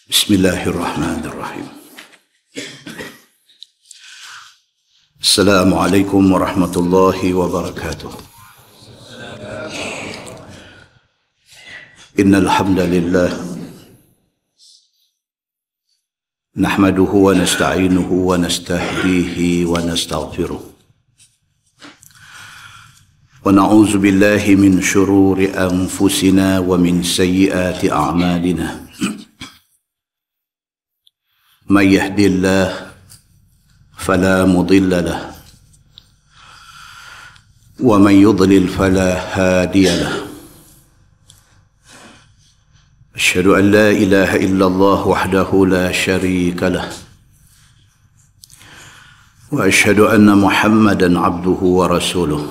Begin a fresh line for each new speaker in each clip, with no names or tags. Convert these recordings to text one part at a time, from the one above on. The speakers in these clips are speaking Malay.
Bismillahirrahmanirrahim. Assalamualaikum warahmatullahi wabarakatuh. Innal hamdalillah nahmaduhu wa nasta'inuhu wa nastahdihi wa nastaghfiruh. Wa na'udzu billahi min shururi anfusina wa min sayyiati a'malina. Man yahdihillahu fala mudilla lahu wa man yudlil fala hadiya lahu. Asyhadu an la ilaha illallah wahdahu la syarika lah wa asyhadu anna Muhammadan abduhu wa rasuluh.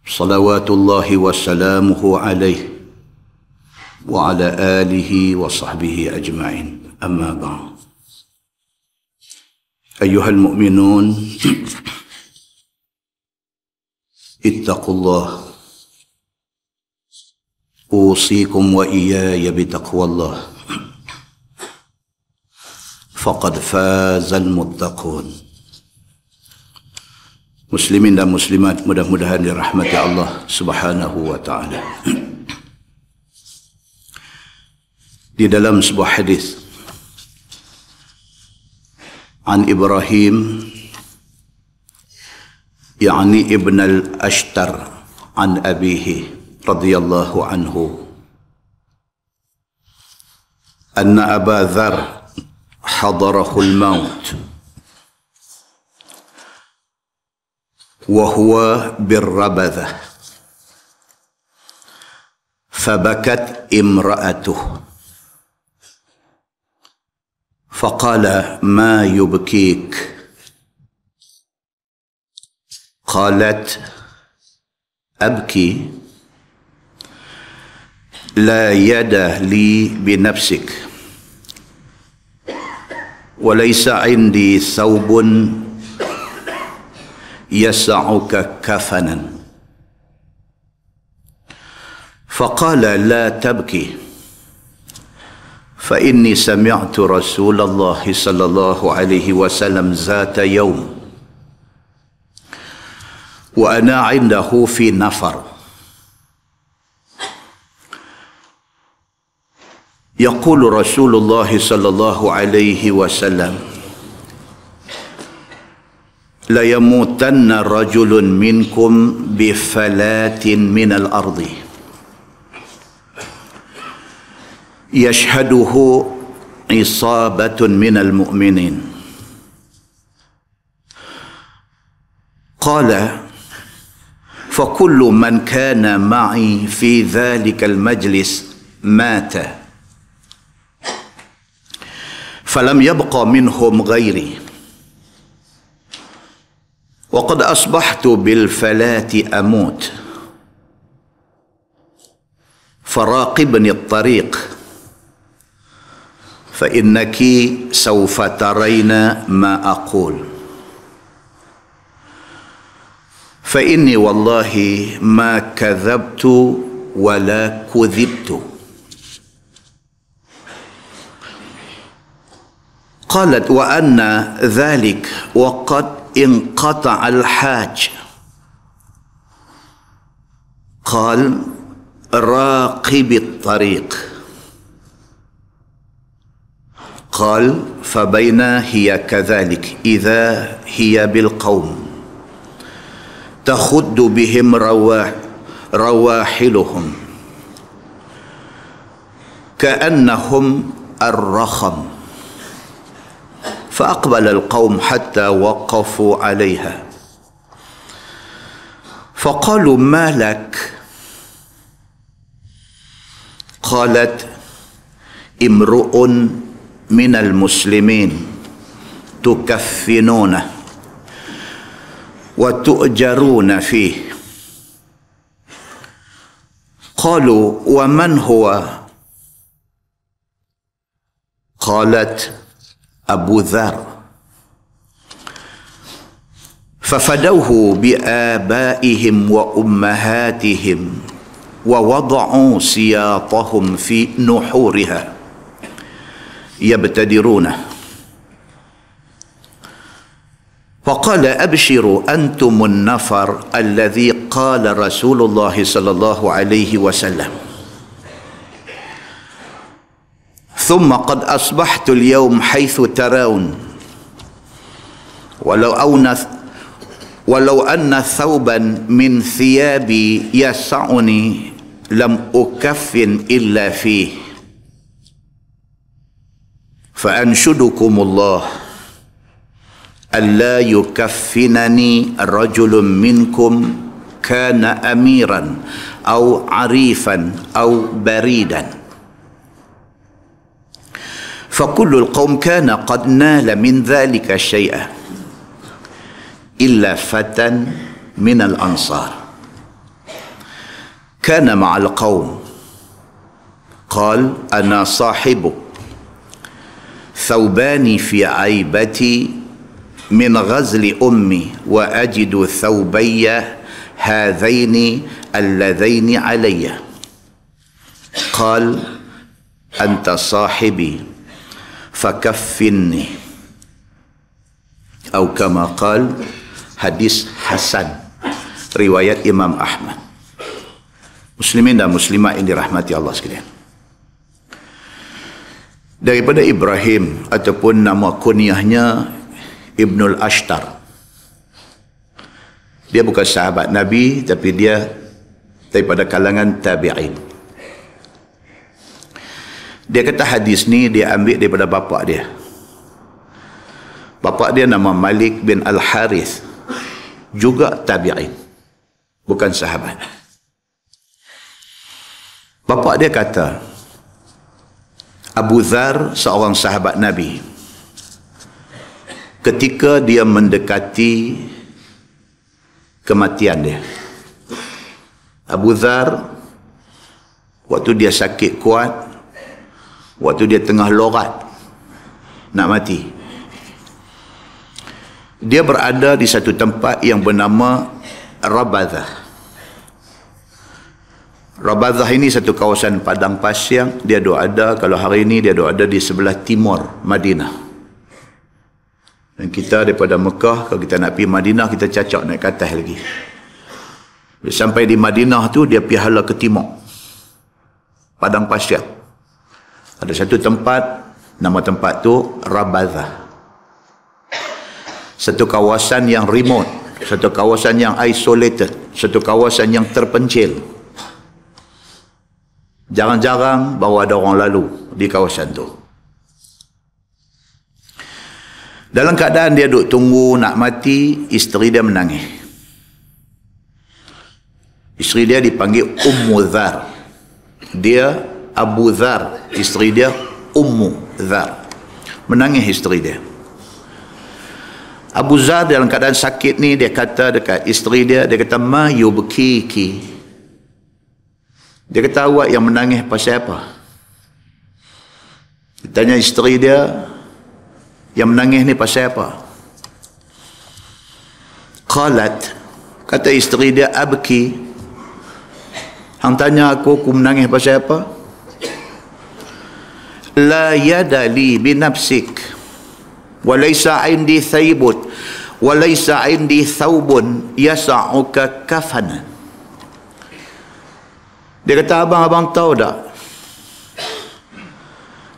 Salawatullahi wa salamuhu alaihi wa ala alihi wa sahbihi ajma'in. Amma ba'd. Ayyuhal mu'minun, ittaqullah. Usikum wa iyaya bitaqwallah. Faqad fazal muttaqun. Muslimin dan muslimat, mudah-mudahan dirahmati Allah Subhanahu wa ta'ala. Di dalam sebuah hadis an Ibrahim yakni Ibn al-Ashtar an abihi radhiyallahu anhu anna Aba Dzar hadarahu al-maut wa huwa birrabadhah fabakat imra'atuhu فقال ما يبكيك؟ قالت أبكي لا يد لي بنفسك وليس عندي ثوب يسعك كفنا. فقال لا تبكي فإني سمعت رسول الله صلى الله عليه وسلم ذات يوم وأنا عنده في نفر يقول رسول الله صلى الله عليه وسلم ليموتن رجل منكم بفلاة من الأرض يشهده عصابة من المؤمنين. قال فكل من كان معي في ذلك المجلس مات فلم يبق منهم غيري وقد أصبحت بالفلاة أموت فراقبني الطريق فإنك سوف ترين ما أقول فإني والله ما كذبت ولا كذبت. قالت وأن ذلك وقد انقطع الحاج. قال راقب الطريق. قال فبينا هي كذلك إذا هي بالقوم تخد بهم رواحلهم كأنهم الرخم فأقبل القوم حتى وقفوا عليها فقالوا ما لك؟ قالت امرؤ من المسلمين تكفنونه وتؤجرون فيه. قالوا ومن هو؟ قالت أبو ذر. ففدوه بآبائهم وأمهاتهم wa wada'u siyatahum fi nuhuriha yabtadiruna. فقال أبشروا أنتم النفر الذي قال رسول الله صلى الله عليه وسلم ثم قد أصبحت اليوم حيث ترون ولو أن ثوبا من ثيابي يسعني لم أكفن إلا فيه فأنشدكم الله ألا يكفنني رجل منكم كان أميرا أو عريفا أو بريدا فكل القوم كان قد نال من ذلك شيئا إلا فتى من الأنصار كان مع القوم قال أنا صاحبك ثوبان في عيبتي من غزل أمي وأجد ثوبي هذين اللذين علي قال أنت صاحبي فكفني أو كما قال hadis Hasan riwayat Imam Ahmad. Muslimin dan muslimat yang dirahmati Allah sekalian, daripada Ibrahim ataupun nama kunyahnya Ibnul Ashtar. Dia bukan sahabat Nabi, tapi dia daripada kalangan tabi'in. Dia kata hadis ni dia ambil daripada bapa dia. Bapa dia nama Malik bin Al-Harith, juga tabi'in, bukan sahabat. Bapa dia kata, Abu Dzar seorang sahabat Nabi, ketika dia mendekati kematian dia. Abu Dzar waktu dia sakit kuat, waktu dia tengah lorat nak mati, dia berada di satu tempat yang bernama Rabazah. Rabazah ini satu kawasan padang pasir. Dia ada, kalau hari ini dia ada di sebelah timur Madinah. Dan kita daripada Mekah, kalau kita nak pergi Madinah, kita cacak naik ke atas lagi. Sampai di Madinah tu, dia pihala ke timur, padang pasir. Ada satu tempat, nama tempat tu Rabazah. Satu kawasan yang remote, satu kawasan yang isolated, satu kawasan yang terpencil. Jarang-jarang baru ada orang lalu di kawasan tu. Dalam keadaan dia duduk tunggu nak mati, isteri dia menangis. Isteri dia dipanggil Ummu Dzar. Dia Abu Dzar, isteri dia Ummu Dzar. Menangis isteri dia. Abu Dzar dalam keadaan sakit ni, dia kata dekat isteri dia, dia kata, ma yubkiki. Dia kata, awak yang menangis pasal apa? Dia tanya isteri dia, yang menangis ni pasal apa? Qalat, kata isteri dia, abki. Hang tanya aku menangis pasal apa? La yadali binafsik, walaysa indi thaybut, walaysa indi thawbun yasa'uka kafanan. Dia kata, abang tahu tak?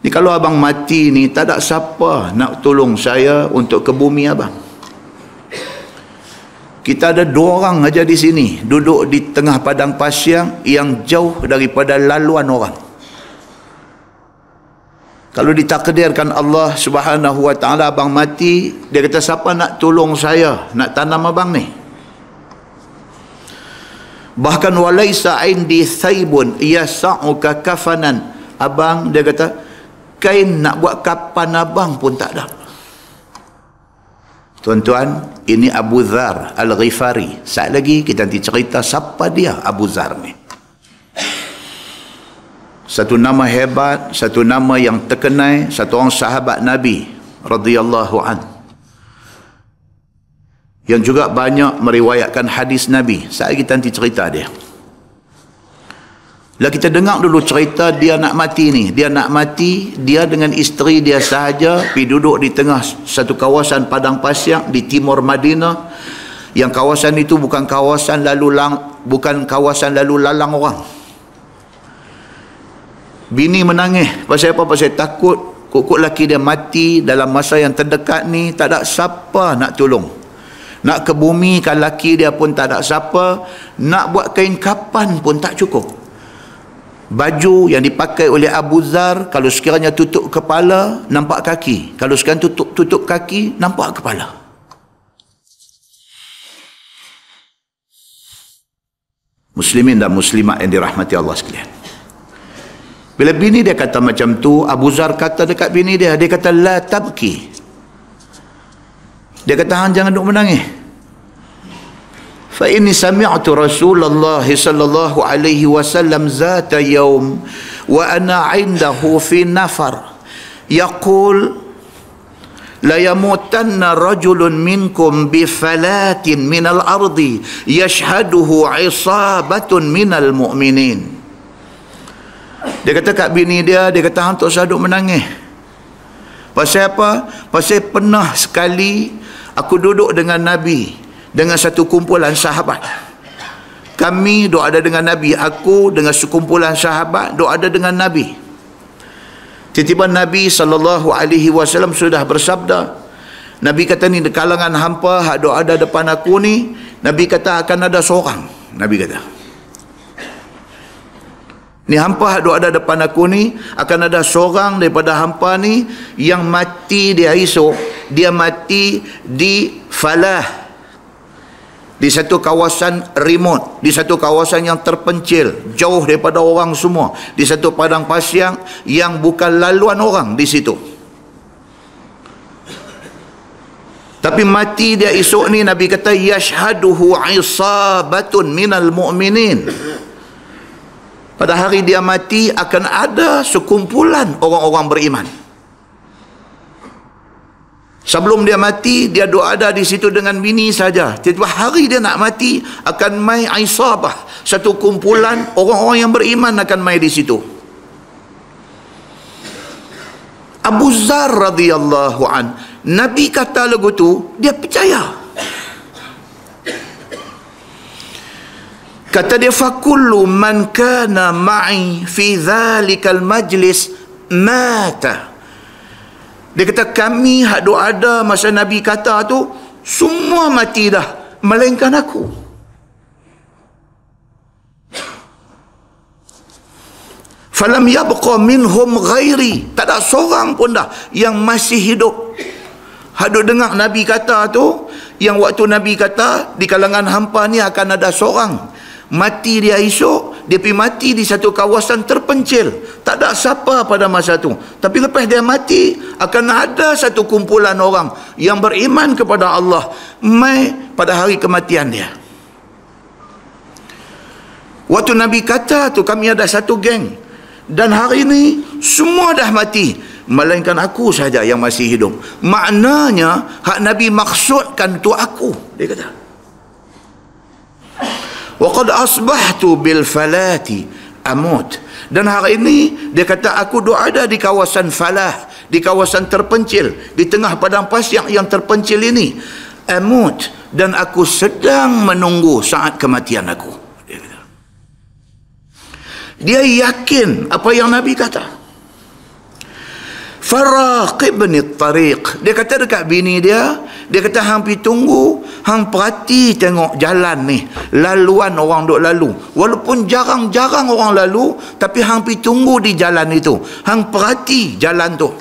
Ni kalau abang mati ni, tak ada siapa nak tolong saya untuk ke bumi abang. Kita ada 2 orang aja di sini, duduk di tengah padang pasir yang jauh daripada laluan orang. Kalau ditakdirkan Allah Subhanahu wa taala abang mati, dia kata, siapa nak tolong saya nak tanam abang ni? Bahkan walaisa indi thaibun yasa'uka kafanan. Abang, dia kata, kain nak buat kapan abang pun tak ada. Tuan-tuan, ini Abu Dzar Al-Ghifari. Saat lagi kita nanti cerita siapa dia Abu Dzar ni. Satu nama hebat, satu nama yang terkenal, satu orang sahabat Nabi radhiyallahu an, yang juga banyak meriwayatkan hadis Nabi. Saat kita nanti cerita dia. Lah kita dengar dulu cerita dia nak mati ni. Dia nak mati, dia dengan isteri dia sahaja pergi duduk di tengah satu kawasan padang pasir di timur Madinah. Yang kawasan itu bukan kawasan lalu lalang orang. Bini menangis. Pasal apa? Pasal takut kok laki dia mati dalam masa yang terdekat ni, tak ada siapa nak tolong. Nak ke bumi kan laki dia pun tak ada siapa. Nak buat kain kapan pun tak cukup. Baju yang dipakai oleh Abu Dzar, kalau sekiranya tutup kepala, nampak kaki. Kalau sekiranya tutup kaki, nampak kepala. Muslimin dan muslimat yang dirahmati Allah sekalian. Bila bini dia kata macam tu, Abu Dzar kata dekat bini dia kata, la tabki. Dia kata, hang jangan duk menangis. Fa inni sami'tu Rasulullah sallallahu alaihi wasallam zata yaum wa ana 'indahu fi nafar yaqul la yamutanna rajulun minkum bi falatin minal ardi yashhaduhu 'isabatun minal mu'minin. Dia kata kat bini dia kata, hang tak usah duk menangis. Pasal apa? Pasal pernah sekali aku duduk dengan Nabi, dengan satu kumpulan sahabat. Kami duk ada dengan Nabi. Aku dengan sekumpulan sahabat duk ada dengan Nabi. Tiba-tiba Nabi SAW sudah bersabda. Nabi kata ni, di kalangan hampa hak duk ada depan aku ni, Nabi kata akan ada seorang. Nabi kata, ni hampa hak duk ada depan aku ni, akan ada seorang daripada hampa ni yang mati dia esok. Dia mati di falah, di satu kawasan remote, di satu kawasan yang terpencil, jauh daripada orang semua, di satu padang pasir yang bukan laluan orang di situ. Tapi mati dia esok ni, Nabi kata, yashhaduhu 'isabatun minal mu'minin. Pada hari dia mati akan ada sekumpulan orang-orang beriman. Sebelum dia mati, dia doa ada di situ dengan bini saja. Tiba-tiba hari dia nak mati, akan mai isabah, satu kumpulan orang-orang yang beriman akan mai di situ. Abu Dzar radhiyallahu an, Nabi kata lagu tu, dia percaya. Kata dia, fakullu man kana ma'i fi dhalikal majlis mata. Dia kata, kami hak duk ada masa Nabi kata tu, semua mati dah, melainkan aku. Falam yabqa minhum ghairi. Tak ada seorang pun dah yang masih hidup. Hak duk dengar Nabi kata tu, yang waktu Nabi kata, di kalangan hampa ni akan ada seorang mati dia esok, dia pergi mati di satu kawasan terpencil, tak ada siapa pada masa tu. Tapi lepas dia mati, akan ada satu kumpulan orang yang beriman kepada Allah mai pada hari kematian dia. Waktu Nabi kata tu, kami ada satu geng, dan hari ini semua dah mati, melainkan aku saja yang masih hidup. Maknanya hak Nabi maksudkan tu aku, dia kata. Waqad asbahtu bil falati amut. Dan hari ini dia kata, aku duk ada di kawasan falah, di kawasan terpencil, di tengah padang pasir yang terpencil ini. Amut, dan aku sedang menunggu saat kematian aku. Dia kata. Dia yakin apa yang Nabi kata. Faraqibni at-tariq. Dia kata dekat bini dia kata, hang pergi tunggu, hang perhati tengok jalan ni, laluan orang duk lalu. Walaupun jarang-jarang orang lalu, tapi hang pergi tunggu di jalan itu, hang perhati jalan tu.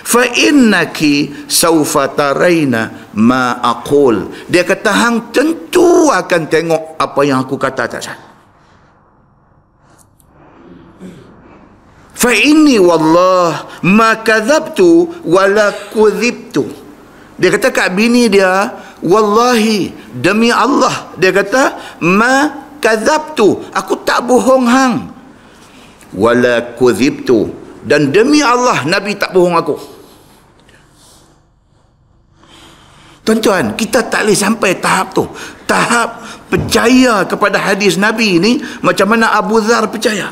Fa innaki sawfa taraina ma aqul. Dia kata, hang tentu akan tengok apa yang aku kata tak salah. Fa inni wallah ma kadzabtu wala kudzibtu. Dia kata kat bini dia, wallahi, demi Allah, dia kata, ma kadzabtu, aku tak bohong hang, wala kudzibtu, dan demi Allah Nabi tak bohong aku. Tuan-tuan, kita tak boleh sampai tahap tu, tahap percaya kepada hadis Nabi ni macam mana Abu Dzar percaya.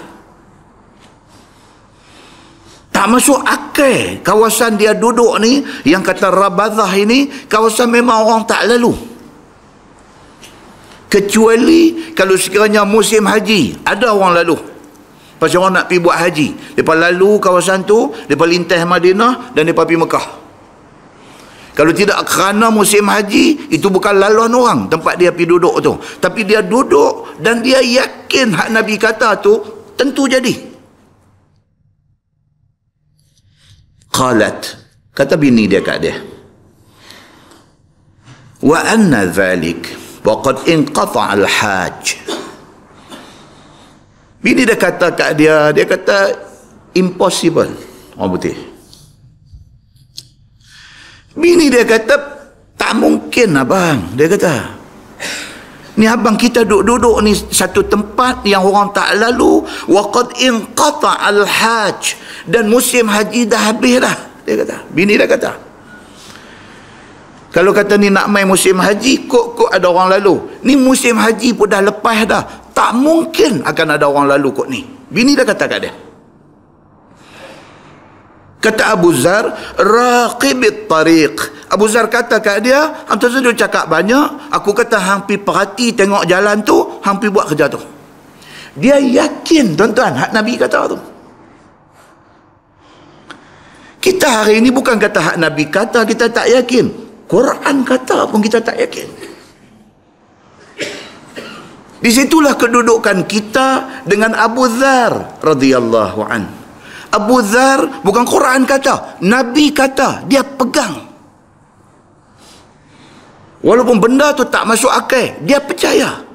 Tak masuk akal kawasan dia duduk ni, yang kata Rabazah ini, kawasan memang orang tak lalu. Kecuali kalau sekiranya musim haji, ada orang lalu. Pasal orang nak pergi buat haji. Mereka lalu kawasan tu, mereka lintas Madinah dan mereka pergi Mekah. Kalau tidak kerana musim haji, itu bukan laluan orang tempat dia pergi duduk tu. Tapi dia duduk dan dia yakin hak Nabi kata tu tentu jadi. Qalat, kata bini dia kat dia, wa anna dhalik wa qad inqata al-hajj. Bini dia kata kat dia kata impossible. Orang putih. Bini dia kata tak mungkin abang. Dia kata, ni abang kita duduk ni satu tempat yang orang tak lalu, wa qad inqata al-hajj, dan musim haji dah habis dah. Dia kata, bini dia kata, kalau kata ni nak main musim haji, kok ada orang lalu. Ni musim haji pun dah lepas dah. Tak mungkin akan ada orang lalu kok ni. Bini dia kata kat dia. Kata Abu Zar, raqibit tariq. Abu Zar kata kat dia, hang tu sudah cakap banyak, aku kata hang pi perhati tengok jalan tu, hang pi buat kerja tu. Dia yakin, tuan-tuan, hak Nabi kata tu. Kita hari ini bukan kata hak Nabi kata kita tak yakin. Quran kata pun kita tak yakin. Di situlah kedudukan kita dengan Abu Dzar radhiyallahu an. Abu Dzar bukan Quran kata, Nabi kata, dia pegang. Walaupun benda tu tak masuk akal, dia percaya.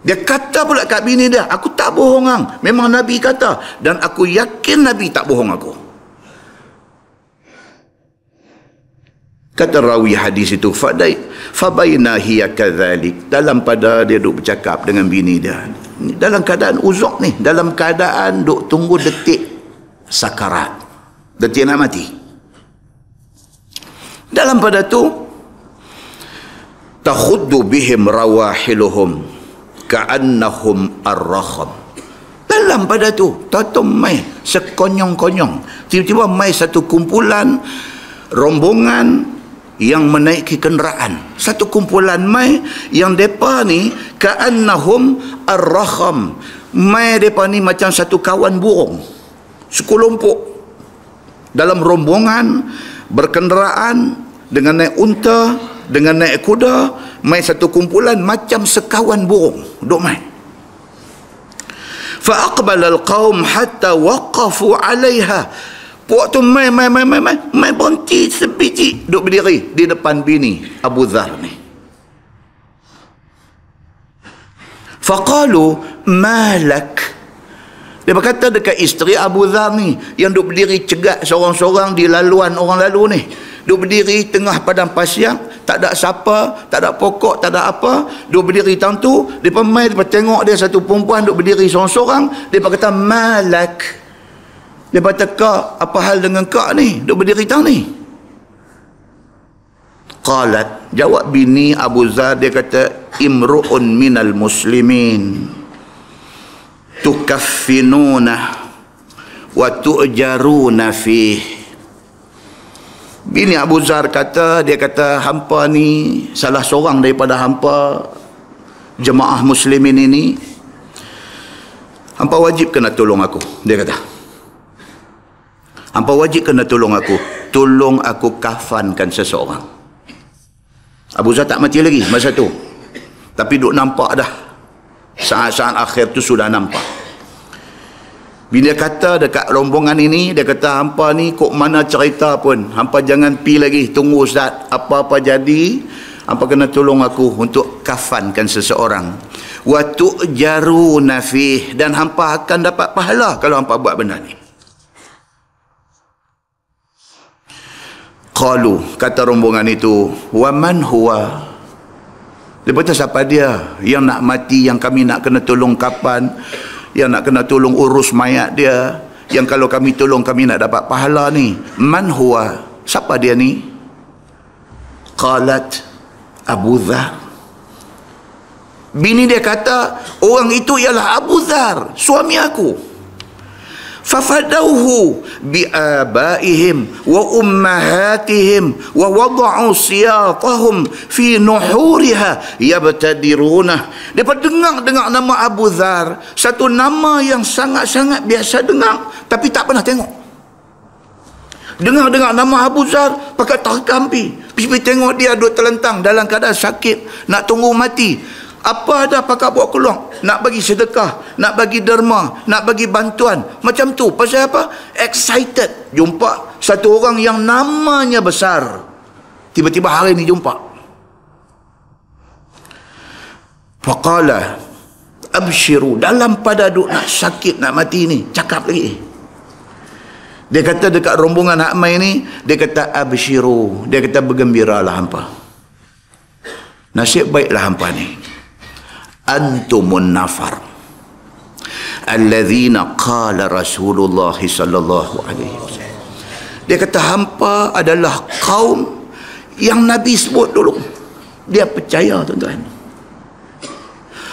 Dia kata pula kat bini dia, aku tak bohong hang, memang Nabi kata, dan aku yakin Nabi tak bohong aku. Kata rawi hadis itu, fabaina hiya kadzalik, dalam pada dia duk bercakap dengan bini dia dalam keadaan uzuk ni, dalam keadaan duk tunggu detik sakarat, detik nak mati. Dalam pada tu, takhuddu bihim rawahiluhum ka'annahum ar-rakham. Dalam pada tu, tahu mai sekonyong-konyong, tiba-tiba mai satu kumpulan rombongan yang menaiki kenderaan, satu kumpulan mai yang depa ni ka'annahum ar-rakham, mai depa ni macam satu kawan burung, sekelompok dalam rombongan berkenderaan dengan naik unta, dengan naik kuda, mai satu kumpulan macam sekawan burung duk mai. Fa aqbala al-qaum hatta waqafu 'alayha. Puak tu mai berhenti sebiji duk berdiri di depan bini Abu Dzar ni. Faqalu malak. Dia berkata dekat isteri Abu Dzar ni yang duk berdiri cegat seorang-seorang di laluan orang lalu ni. Duk berdiri tengah padang pasir, tak ada siapa, tak ada pokok, tak ada apa. Duk berdiri tang tu, depa mai depa tengok dia satu perempuan duk berdiri seorang-seorang, depa kata malak. Dia kata, kak, apa hal dengan kak ni? Duk berdiri tang ni. Qalat, jawab bini Abu Dzar, dia kata, imru'un minal muslimin tukaffinuna wa tu'jaruna fih. Bini Abu Dzar kata, dia kata, hampa ni salah seorang daripada hampa jemaah muslimin ini, hampa wajib kena tolong aku. Dia kata, hampa wajib kena tolong aku kafankan seseorang. Abu Dzar tak mati lagi masa tu, tapi duk nampak dah, saat-saat akhir tu sudah nampak. Bila kata dekat rombongan ini, dia kata, hampa ni kok mana cerita pun, hampa jangan pi lagi, tunggu Ustaz, apa-apa jadi, hampa kena tolong aku untuk kafankan seseorang. Wa tu'jaruna fih, dan hampa akan dapat pahala kalau hampa buat benda ni. Qalu, kata rombongan itu, wa man huwa. Dia kata, siapa dia yang nak mati, yang kami nak kena tolong kapan, yang nak kena tolong urus mayat dia, yang kalau kami tolong kami nak dapat pahala ni. Man huwa, siapa dia ni? Qalat Abu Dzar. Bini dia kata, orang itu ialah Abu Dzar, suami aku. fafadauhu biabaihim wa ummahatihim wa wada'u siyatahum fi nuhuriha yabtadiruna. Depa dengar nama Abu Dzar, satu nama yang sangat-sangat biasa dengar tapi tak pernah tengok. Dengar nama Abu Dzar pakai tarkampi, pergi tengok dia duduk terlentang dalam keadaan sakit, nak tunggu mati. Apa ada pakak buat keluar, nak bagi sedekah, nak bagi derma, nak bagi bantuan, macam tu. Pasal apa? Excited jumpa satu orang yang namanya besar. Tiba-tiba hari ni jumpa. Faqala abshiru, dalam pada duk nak sakit nak mati ni, cakap lagi. Dia kata dekat rombongan hak mai ni, dia kata abshiru, dia kata bergembiralah hampa. Nasib baiklah hampa ni. Antumun nafar alladzina qala Rasulullah sallallahu alaihi wasallam. Dia kata hampa adalah kaum yang Nabi sebut dulu. Dia percaya, tuan-tuan.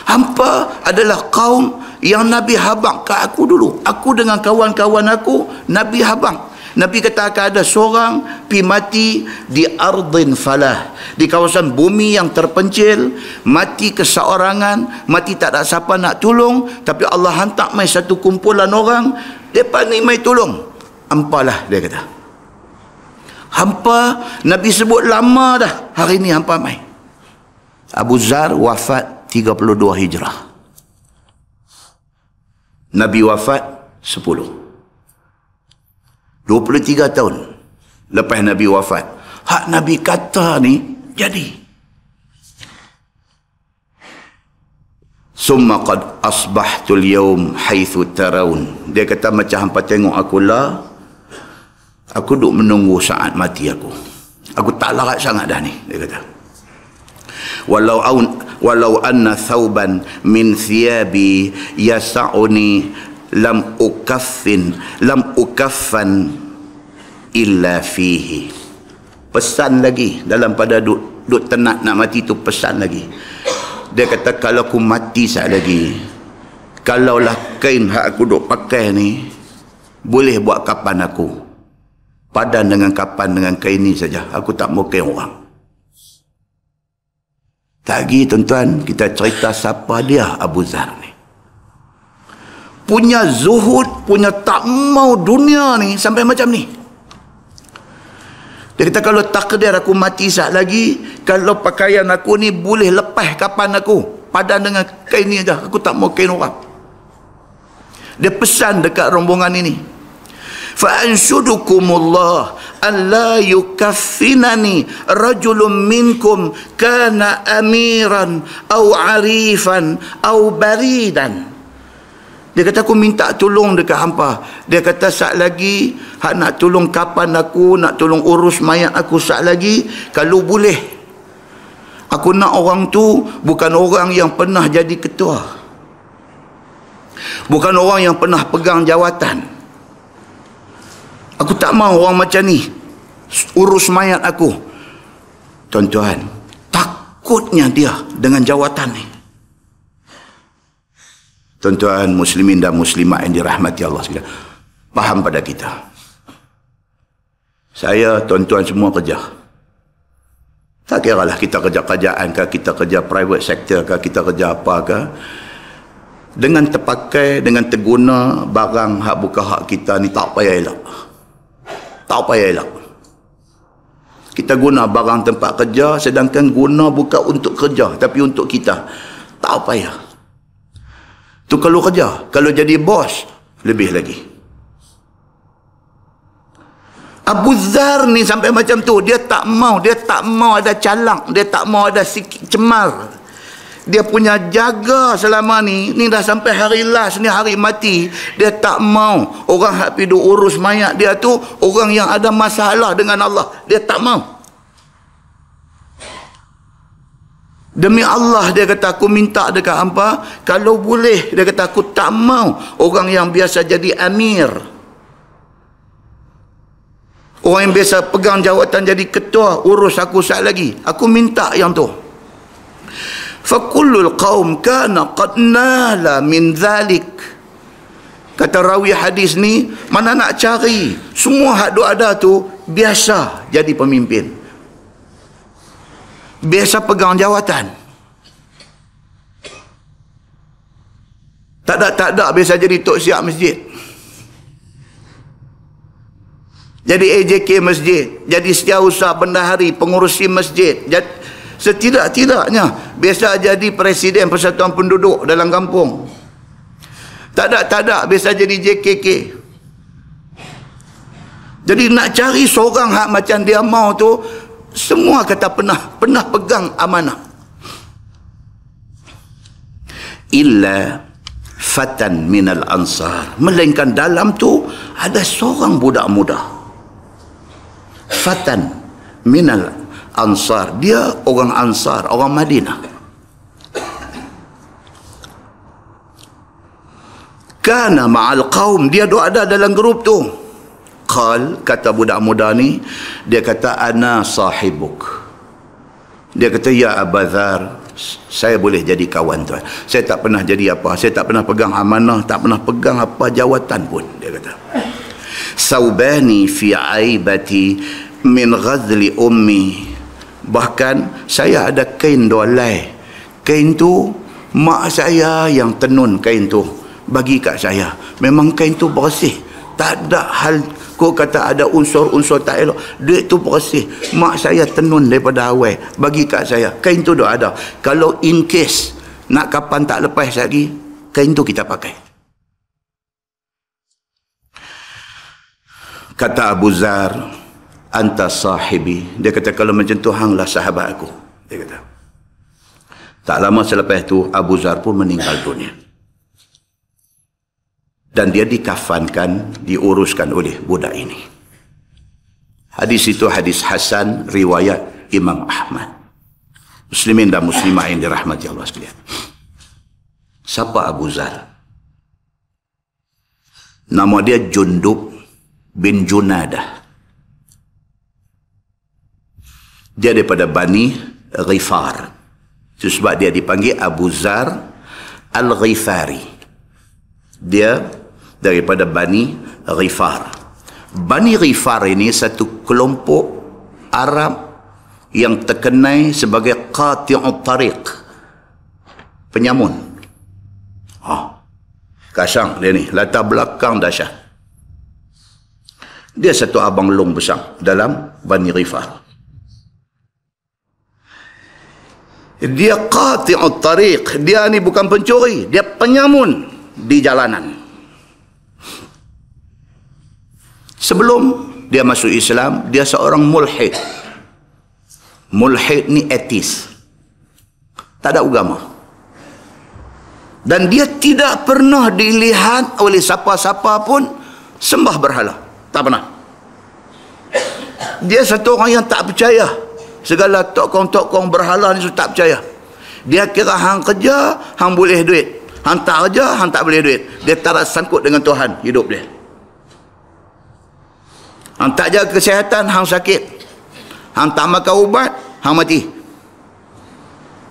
Hampa adalah kaum yang Nabi habaq ke aku dulu. Aku dengan kawan-kawan aku, Nabi habaq. Nabi kata akan ada seorang pi mati di ardin falah, di kawasan bumi yang terpencil, mati keseorangan, mati tak ada siapa nak tolong, tapi Allah hantar mai satu kumpulan orang, depa ni mai tolong. Hampalah, dia kata. Hampa Nabi sebut lama dah, hari ni hampa mai. Abu Dzar wafat 32 Hijrah. Nabi wafat 23 tahun lepas Nabi wafat. Hak Nabi kata ni jadi. Summa qad asbahtu al-yawm haitsu tarawun. Dia kata macam hampa tengok aku lah, aku duk menunggu saat mati aku. Aku tak larat sangat dah ni, dia kata. Walau anna thawban min thiyabi yasa'uni lam ukaffan illa fihi. Pesan lagi dalam pada duk tenat nak mati tu, pesan lagi. Dia kata kalau aku mati saat lagi, kalaulah kain hak aku duk pakai ni boleh buat kapan aku, padan dengan kapan dengan kain ni saja, aku tak mau kain orang. Tak lagi, tuan-tuan, kita cerita siapa dia Abu Dzar ni. Punya zuhud, punya tak mau dunia ni sampai macam ni. Dia kata kalau takdir aku mati saat lagi, kalau pakaian aku ni boleh lepas kapan aku, padan dengan kain ni aja, aku tak mau kain orang. Dia pesan dekat rombongan ini, fa anshudukumullah an la yukaffinani rajulun minkum kana amiran au arifan au baridan. Dia kata aku minta tolong dekat hampa. Dia kata saat lagi hak nak tolong kapan aku, nak tolong urus mayat aku saat lagi, kalau boleh aku nak orang tu bukan orang yang pernah jadi ketua, bukan orang yang pernah pegang jawatan. Aku tak mahu orang macam ni urus mayat aku. Tuan-tuan, takutnya dia dengan jawatan ni. Tuan-tuan muslimin dan muslimat yang dirahmati Allah sekalian, faham pada kita. Saya, tuan-tuan semua kerja. Tak kira lah kita kerja kerajaan ke, kita kerja private sector ke, kita kerja apa ke, dengan terpakai, dengan terguna barang hak bukan hak kita ni, tak payah elak. Tak payah elak. Kita guna barang tempat kerja, sedangkan guna bukan untuk kerja tapi untuk kita, tak payah. Tu kalau kerja. Kalau jadi bos, lebih lagi. Abu Dzar ni sampai macam tu. Dia tak mau ada calak, dia tak mau ada sikit cemar. Dia punya jaga selama ni dah sampai hari last ni, hari mati, dia tak mau orang hak pergi urus mayat dia tu orang yang ada masalah dengan Allah. Dia tak mau. Demi Allah, dia kata aku minta dekat hampa, kalau boleh, dia kata aku tak mau orang yang biasa jadi amir, orang yang biasa pegang jawatan jadi ketua urus aku saat lagi. Aku minta yang tu. Fakullul qaum kana qad nala min dhalik Kata rawi hadis ni, mana nak cari? Semua hak duk ada tu, biasa jadi pemimpin. Biasa pegang jawatan. Tak ada, biasa jadi tok siap masjid. Jadi AJK masjid. Jadi setiausaha bendahari, pengurusi masjid. Setidak-tidaknya, biasa jadi presiden persatuan penduduk dalam kampung. Tak ada, biasa jadi JKK. Jadi nak cari seorang hak macam dia mau tu, semua kata pernah pegang amanah. Illa fatan minal ansar. Melainkan dalam tu ada seorang budak muda. Fatan minal ansar. Dia orang Ansar, orang Madinah. Kana ma'al qaum, dia ada dalam grup tu. Qal, kata budak muda ni, dia kata ana sahibuk. Dia kata ya Abazar, saya boleh jadi kawan tuan. Saya tak pernah jadi apa, saya tak pernah pegang amanah, tak pernah pegang apa jawatan pun, dia kata. Saubani fi aibati min ghazli ummi. Bahkan saya ada kain dolai. Kain tu mak saya yang tenun kain tu bagi kat saya. Memang kain tu bersih, tak ada hal kau kata ada unsur-unsur tak elok. Duit tu bersih, mak saya tenun daripada awal bagi kat saya. Kain tu dah ada. Kalau in case nak kapan tak lepas lagi, kain tu kita pakai. Kata Abu Zar, anta sahibi. Dia kata kalau macam tu hanglah sahabat aku. Dia kata. Tak lama selepas tu Abu Zar pun meninggal dunia. Dan dia dikafankan, diuruskan oleh budak ini. Hadis itu hadis Hasan, riwayat Imam Ahmad. Muslimin dan muslimah yang dirahmati Allah sekalian. Siapa Abu Zar? Nama dia Jundub bin Junadah. Dia daripada Bani Ghifar. Itu sebab dia dipanggil Abu Zar Al-Ghifari. Dia daripada Bani Ghifar. Bani Ghifar ini satu kelompok Arab yang terkenal sebagai qati'ut tariq, penyamun. Kasang dia ni, latar belakang dahsyat. Dia satu abang long besar dalam Bani Ghifar. Dia qati'ut tariq, dia ni bukan pencuri, dia penyamun di jalanan. Sebelum dia masuk Islam, dia seorang mulhid. Mulhid ni etis, tak ada agama. Dan dia tidak pernah dilihat oleh siapa-siapa pun sembah berhala. Tak pernah. Dia satu orang yang tak percaya. Segala tokong-tokong berhala ni tak percaya. Dia kira hang kerja, hang boleh duit. Hang tak kerja, hang tak boleh duit. Dia tak sangkut dengan Tuhan hidup dia. Hang tak jaga kesihatan, hang sakit. Hang tak makan ubat, hang mati.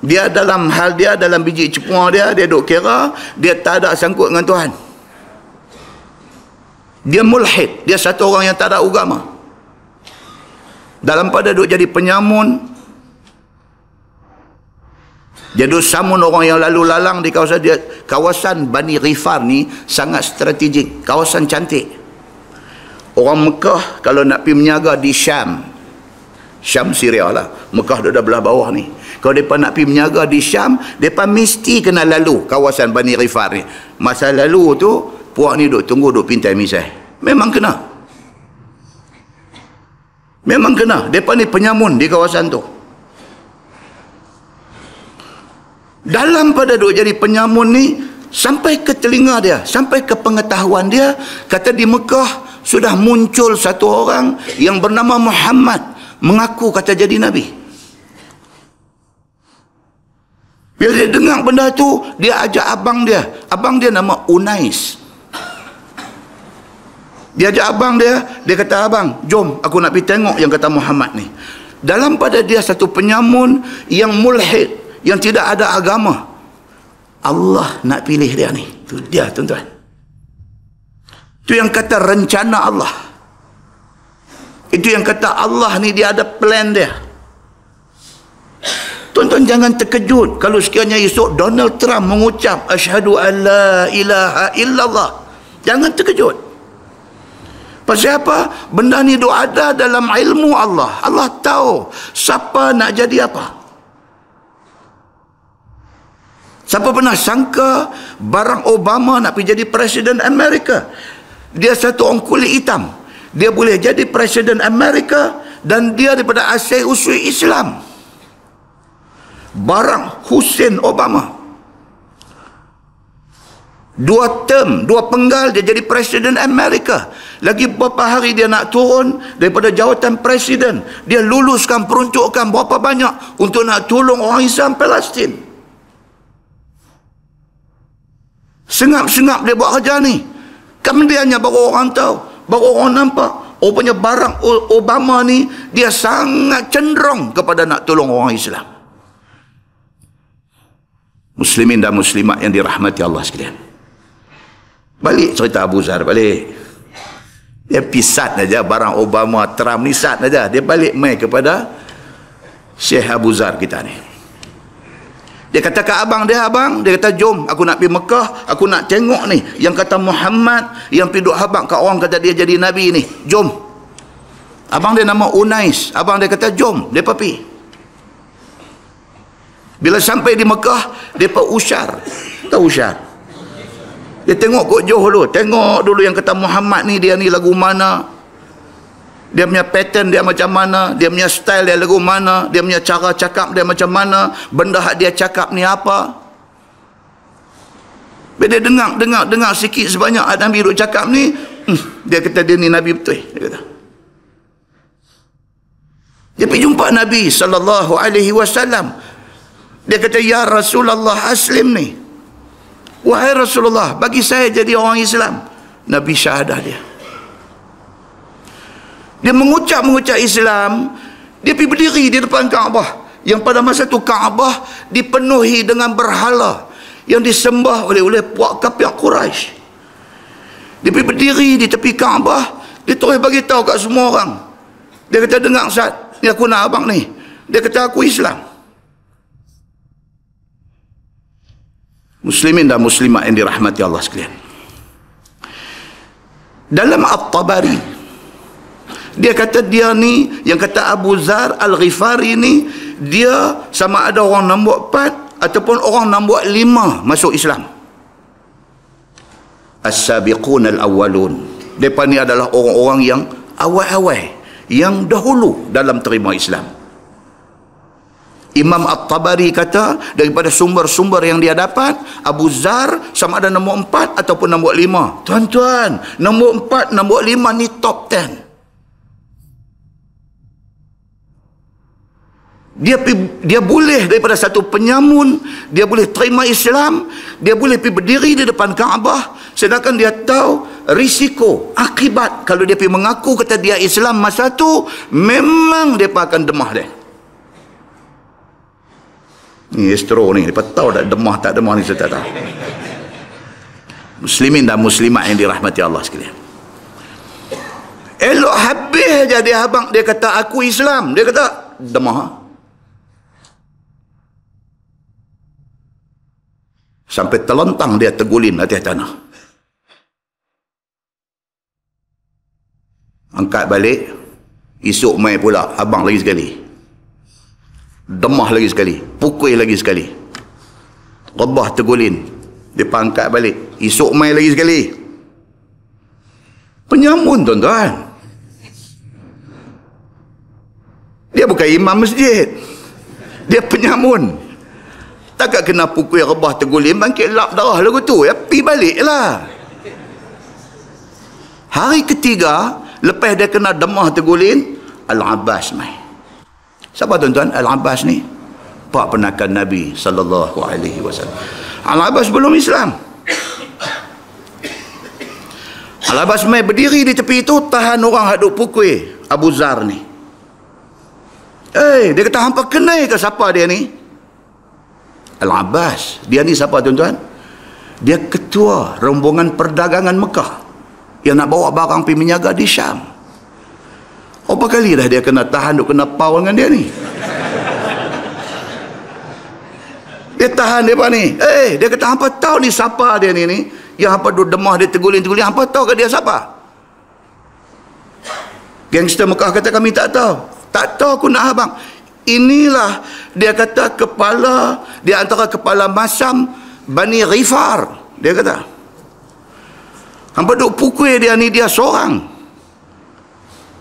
Dia dalam hal dia, dalam biji cepua dia, dia duk kira, dia tak ada sangkut dengan Tuhan. Dia mulhid, dia satu orang yang tak ada agama. Dalam pada duk jadi penyamun, dia duk samun orang yang lalu lalang di kawasan dia. Kawasan Bani Ghifar ni sangat strategik, kawasan cantik. Orang Mekah kalau nak pergi menjaga di Syam, Syam Syria lah, Mekah duduk belah bawah ni. Kalau mereka nak pergi menjaga di Syam, mereka mesti kena lalu kawasan Bani Ghifar ni. Masa lalu tu, puak ni duduk tunggu, duduk pintai misai. Memang kena. Memang kena. Mereka ni penyamun di kawasan tu. Dalam pada duduk jadi penyamun ni, sampai ke telinga dia, sampai ke pengetahuan dia, kata di Mekah, sudah muncul satu orang yang bernama Muhammad, mengaku kata jadi Nabi. Bila dia dengar benda tu, dia ajak abang dia. Abang dia nama Unais. Dia ajak abang dia, dia kata, abang, jom aku nak pergi tengok yang kata Muhammad ni. Dalam pada dia satu penyamun yang mulhid, yang tidak ada agama. Allah nak pilih dia ni. Itu dia tuan-tuan. Itu yang kata rencana Allah. Itu yang kata Allah ni dia ada plan dia. Tuan-tuan jangan terkejut kalau sekiranya esok Donald Trump mengucap asyhadu an la ilaha illallah. Jangan terkejut. Pasal apa? Benda ni ada dalam ilmu Allah. Allah tahu siapa nak jadi apa. Siapa pernah sangka Barack Obama nak pergi jadi Presiden Amerika? Dia satu orang kulit hitam. Dia boleh jadi Presiden Amerika dan dia daripada asal usul Islam. Barack Hussein Obama. 2 term, 2 penggal dia jadi Presiden Amerika. Lagi beberapa hari dia nak turun daripada jawatan Presiden. Dia luluskan peruntukan berapa banyak untuk nak tolong orang Islam Palestin. Sengap-sengap dia buat kerja ni. Kemudiannya baru orang tahu, baru orang nampak. Rupanya Barack Obama ni dia sangat cenderung kepada nak tolong orang Islam. Muslimin dan muslimat yang dirahmati Allah sekalian. Balik cerita Abu Zar balik. Dia pisat saja Barack Obama, Trump ni sat saja. Dia balik mai kepada Syekh Abu Zar kita ni. Dia kata ke abang dia, dia kata jom aku nak pergi Mekah, aku nak tengok ni yang kata Muhammad yang pergi duk habaq kat orang kata dia jadi nabi ni. Jom. Abang dia nama Unais. Abang dia kata jom, depa pergi. Bila sampai di Mekah, depa usyar. Tahu usyar? Dia tengok kok jauh dulu. Tengok dulu yang kata Muhammad ni, dia ni lagu mana. Dia punya pattern dia macam mana. Dia punya style dia lagu mana. Dia punya cara cakap dia macam mana. Benda hak dia cakap ni apa. Bila dia dengar sikit sebanyak Nabi duk cakap ni, dia kata dia ni Nabi betul. Dia kata. Dia pergi jumpa Nabi SAW. Dia kata, ya Rasulullah aslim ni. Wahai Rasulullah, bagi saya jadi orang Islam. Nabi syahadah dia. Dia mengucap Islam. Dia pergi berdiri di depan Kaabah. Yang pada masa tu Kaabah dipenuhi dengan berhala yang disembah oleh puak kafir Quraisy. Dia pergi berdiri di tepi Kaabah. Dia terus bagi tahu kat semua orang. Dia kata, dengar Ustaz, ni aku nak abang ni. Dia kata, aku Islam. Muslimin dan muslimat yang dirahmati Allah sekalian. Dalam At-Tabari, dia kata dia ni, yang kata Abu Zar Al-Ghifari ni, dia sama ada orang nombor 4 ataupun orang nombor 5 masuk Islam. As-sabiqun al-awwalun. Mereka ni adalah orang-orang yang awal-awal, yang dahulu dalam terima Islam. Imam At-Tabari kata daripada sumber-sumber yang dia dapat, Abu Zar sama ada nombor 4 ataupun nombor 5. Tuan-tuan, nombor 4, nombor 5 ni top 10. Dia boleh daripada satu penyamun, dia boleh terima Islam, dia boleh pergi berdiri di depan Kaabah, sedangkan dia tahu risiko, akibat kalau dia pergi mengaku kata dia Islam masa tu, memang dia akan demah dia. Ni estro ni, dia tahu tak demah tak demah ni, saya tak tahu. Muslimin dan muslimat yang dirahmati Allah sekalian. Elok habis je dia abang, dia kata aku Islam, dia kata demah. Sampai terlentang dia tergulin atas tanah. Angkat balik, esok mai pula abang lagi sekali. Demah lagi sekali, pukul lagi sekali. Rebah tergulin. Dia angkat balik. Esok mai lagi sekali. Penyamun tuan-tuan. Dia bukan imam masjid. Dia penyamun. Takkan kena pukul rebah tergulin, bangkit lap darah lagu tu. Ya, pergi balik lah. Hari ketiga, lepas dia kena demah tergulin, Al-Abbas mai. Siapa tuan-tuan? Al-Abbas ni pak penakan Nabi SAW. Al-Abbas belum Islam. Al-Abbas mai berdiri di tepi itu, tahan orang haduk pukul Abu Zar ni. Dia kata, hampa kenal ke siapa dia ni? Al-Abbas. Dia ni siapa tuan-tuan? Dia ketua rombongan perdagangan Mekah yang nak bawa barang pergi menjaga di Syam. Berapa kali dah dia kena tahan, duk kena pau dengan dia ni. Dia tahan dia apa ni? Dia kata, hampa tahu ni siapa dia ni? Yang hampa duduk demah dia terguling-terguling, hampa tahu ke dia siapa? Gangster Mekah kata, kami tak tahu. Tak tahu aku nak abang. Inilah, dia kata, kepala, di antara kepala masam Bani Ghifar. Dia kata, hampa duk pukul dia ni, dia seorang.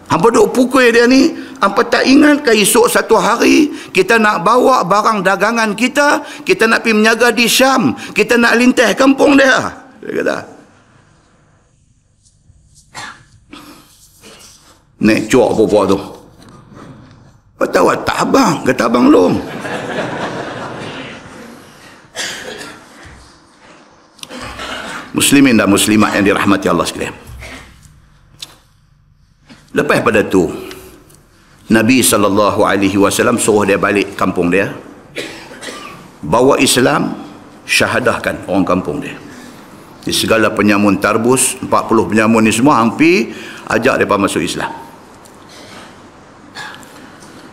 Hampa duk pukul dia ni, hampa tak ingat ke esok satu hari kita nak bawa barang dagangan kita, kita nak pergi menjaga di Syam, kita nak lintah kampung dia. Dia kata, nek cuak apa-apa tu. Kata, awak tak abang? Kata, abang long. Muslimin dan muslimat yang dirahmati Allah sekalian. Lepas pada tu, Nabi SAW suruh dia balik kampung dia, bawa Islam, syahadahkan orang kampung dia. Di segala penyamun tarbus, 40 penyamun ni semua hampir ajak mereka masuk Islam.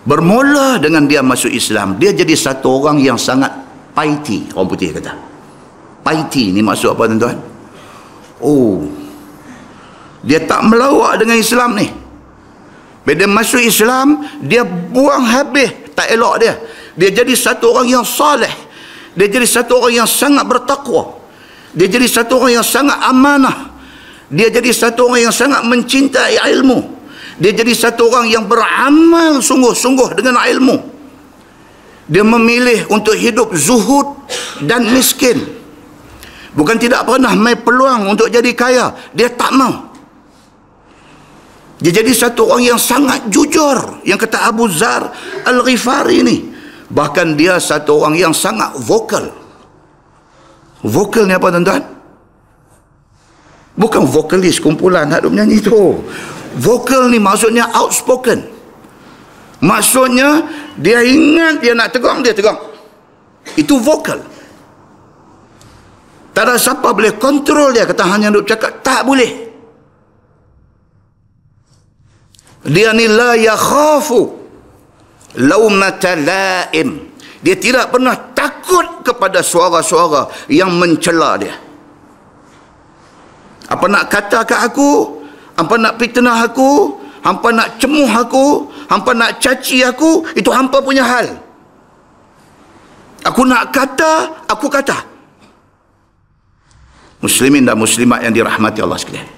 Bermula dengan dia masuk Islam, dia jadi satu orang yang sangat piety, orang putih kata. Piety ni maksud apa tuan-tuan? Dia tak melawak dengan Islam ni. Bila masuk Islam, dia buang habis tak elok dia. Dia jadi satu orang yang saleh. Dia jadi satu orang yang sangat bertakwa. Dia jadi satu orang yang sangat amanah. Dia jadi satu orang yang sangat mencintai ilmu. Dia jadi satu orang yang beramal sungguh-sungguh dengan ilmu. Dia memilih untuk hidup zuhud dan miskin. Bukan tidak pernah mai peluang untuk jadi kaya. Dia tak mau. Dia jadi satu orang yang sangat jujur. Yang kata Abu Zar Al-Ghifari ni. Bahkan dia satu orang yang sangat vokal. Vokal ni apa tuan-tuan? Bukan vokalis kumpulan nak duk menyanyi tu. Vokal ni maksudnya outspoken. Maksudnya dia ingat dia nak tegang, dia tegang. Itu vokal. Tak ada siapa boleh kontrol dia. Kata hanya duk cakap, tak boleh. Dia ni la yakhafu laumata laim. Dia tidak pernah takut kepada suara-suara yang mencela dia. Apa nak kata kat aku, apa nak fitnah aku, hampa nak cemuh aku, hampa nak caci aku, itu hampa punya hal. Aku nak kata, aku kata. Muslimin dan muslimat yang dirahmati Allah sekalian.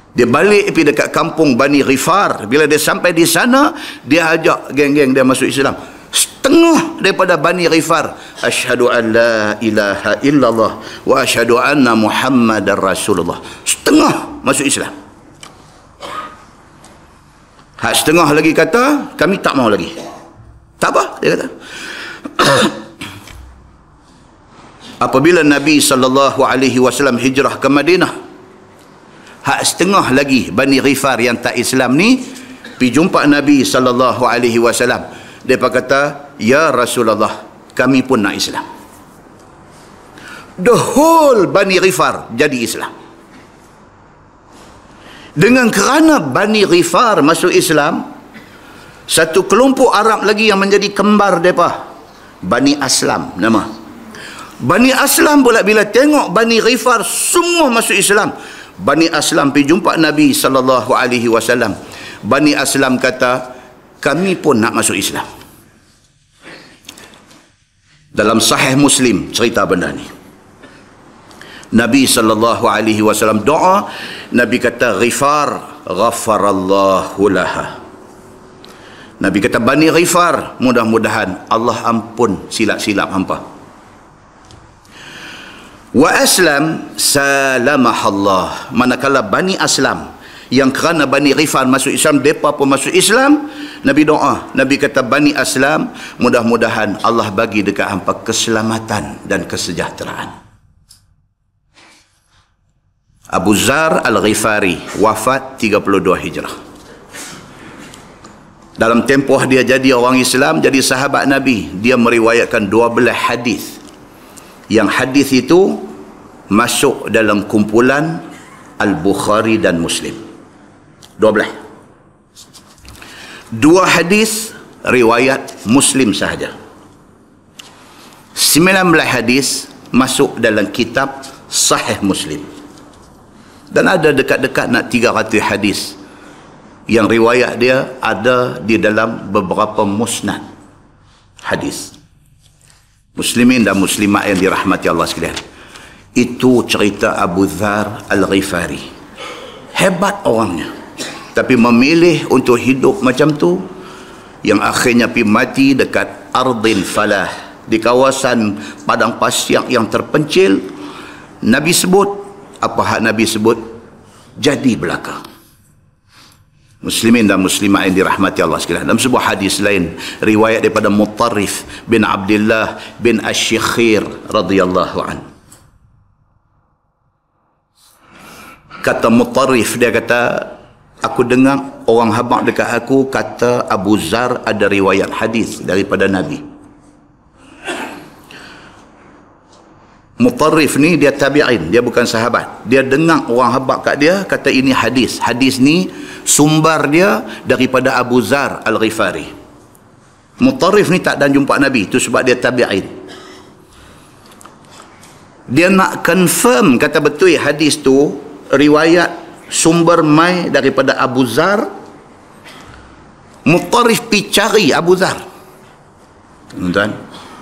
Dia balik pergi dekat kampung Bani Ghifar. Bila dia sampai di sana, dia ajak geng-geng dia masuk Islam. Setengah daripada Bani Ghifar, asyhadu an la ilaha illallah wa asyhadu anna Muhammadar Rasulullah. Setengah masuk Islam. Hak setengah lagi kata, kami tak mau lagi. Tak apa, dia kata. Apabila Nabi SAW hijrah ke Madinah, hak setengah lagi Bani Ghifar yang tak Islam ni pergi jumpa Nabi SAW. Dia kata, ya Rasulullah, kami pun nak Islam. The whole Bani Ghifar jadi Islam. Dengan kerana Bani Ghifar masuk Islam, satu kelompok Arab lagi yang menjadi kembar mereka, Bani Aslam nama. Bani Aslam pula bila tengok Bani Ghifar semua masuk Islam, Bani Aslam pergi jumpa Nabi SAW. Bani Aslam kata, kami pun nak masuk Islam. Dalam Sahih Muslim cerita benda ni. Nabi SAW doa, Nabi kata, Ghifar ghafarallahu laha. Nabi kata, Bani Ghifar, mudah-mudahan Allah ampun silap-silap hampa. Wa aslam salamahallah. Manakala Bani Aslam, yang kerana Bani Ghifar masuk Islam, mereka pun masuk Islam, Nabi doa, Nabi kata, Bani Aslam, mudah-mudahan Allah bagi dekat hampa keselamatan dan kesejahteraan. Abu Zar Al-Ghifari wafat 32 Hijrah. Dalam tempoh dia jadi orang Islam, jadi sahabat Nabi, dia meriwayatkan 12 hadis. Yang hadis itu masuk dalam kumpulan Al-Bukhari dan Muslim. 12. 2 hadis riwayat Muslim sahaja. 19 hadis masuk dalam kitab Sahih Muslim. Dan ada dekat-dekat nak 300 hadis yang riwayat dia ada di dalam beberapa musnad hadis. Muslimin dan muslimat yang dirahmati Allah sekalian. Itu cerita Abu Dzar Al-Ghifari. Hebat orangnya, tapi memilih untuk hidup macam tu, yang akhirnya pergi mati dekat Ardin Falah, di kawasan padang pasir yang terpencil. Nabi sebut, apa hak Nabi sebut, jadi belaka. Muslimin dan muslimat yang dirahmati Allah sekalian. Dalam sebuah hadis lain, riwayat daripada Mutarrif bin Abdullah bin Asy-Syikhir radhiyallahu an. Kata Mutarrif, dia kata, aku dengar orang habaq dekat aku kata Abu Dzar ada riwayat hadis daripada Nabi. Mutarrif ni dia tabi'in, dia bukan sahabat. Dia dengar orang habaq kat dia kata ini hadis. Hadis ni sumber dia daripada Abu Dzar Al-Ghifari. Mutarrif ni tak dan jumpa Nabi, tu sebab dia tabi'in. Dia nak confirm kata betul hadis tu riwayat sumber mai daripada Abu Dzar. Mutarrif pi cari Abu Dzar. Tuan-tuan,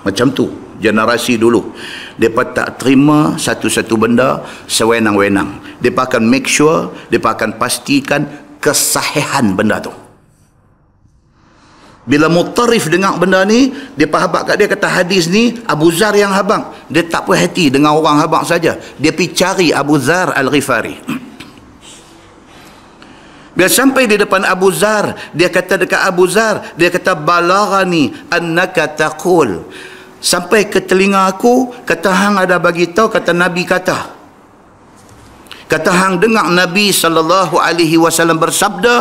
macam tu generasi dulu. Mereka tak terima satu-satu benda sewenang-wenang. Mereka akan make sure, mereka akan pastikan kesahihan benda tu. Bila Mutarrif dengar benda ni, dia habaq kat dia kata hadis ni Abu Dzar yang habaq. Dia tak puas hati dengan orang habaq saja. Dia pergi cari Abu Dzar Al-Ghifari. Bila sampai di depan Abu Dzar, dia kata dekat Abu Dzar, dia kata balaghani annaka taqul. Sampai ke telinga aku, kata hang ada bagi tahu, kata Nabi kata. Kata hang dengar Nabi SAW bersabda,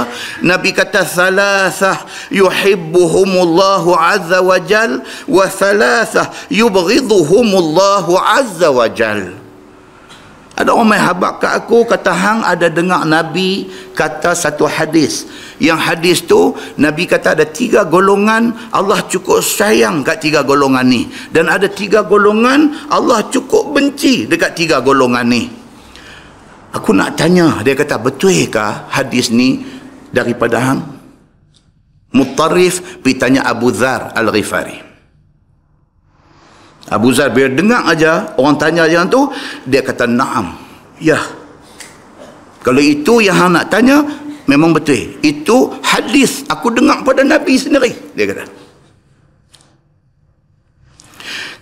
Nabi kata thalathah yuhibbuhumullahu azza wa jal wa thalathah yubghidhuhumullahu azza wa jal. Ada orang main habaq kat aku kata hang ada dengar Nabi kata satu hadis. Yang hadis tu Nabi kata ada 3 golongan Allah cukup sayang kat 3 golongan ni, dan ada 3 golongan Allah cukup benci dekat 3 golongan ni. Aku nak tanya, dia kata betulkah hadis ni daripada hang? Mutarrif pergi tanya Abu Dzar Al-Ghifari. Abu Dzar bila dengar aja orang tanya yang tu, dia kata na'am, ya. Kalau itu yang hang nak tanya, memang betul. Itu hadis aku dengar pada Nabi sendiri, dia kata.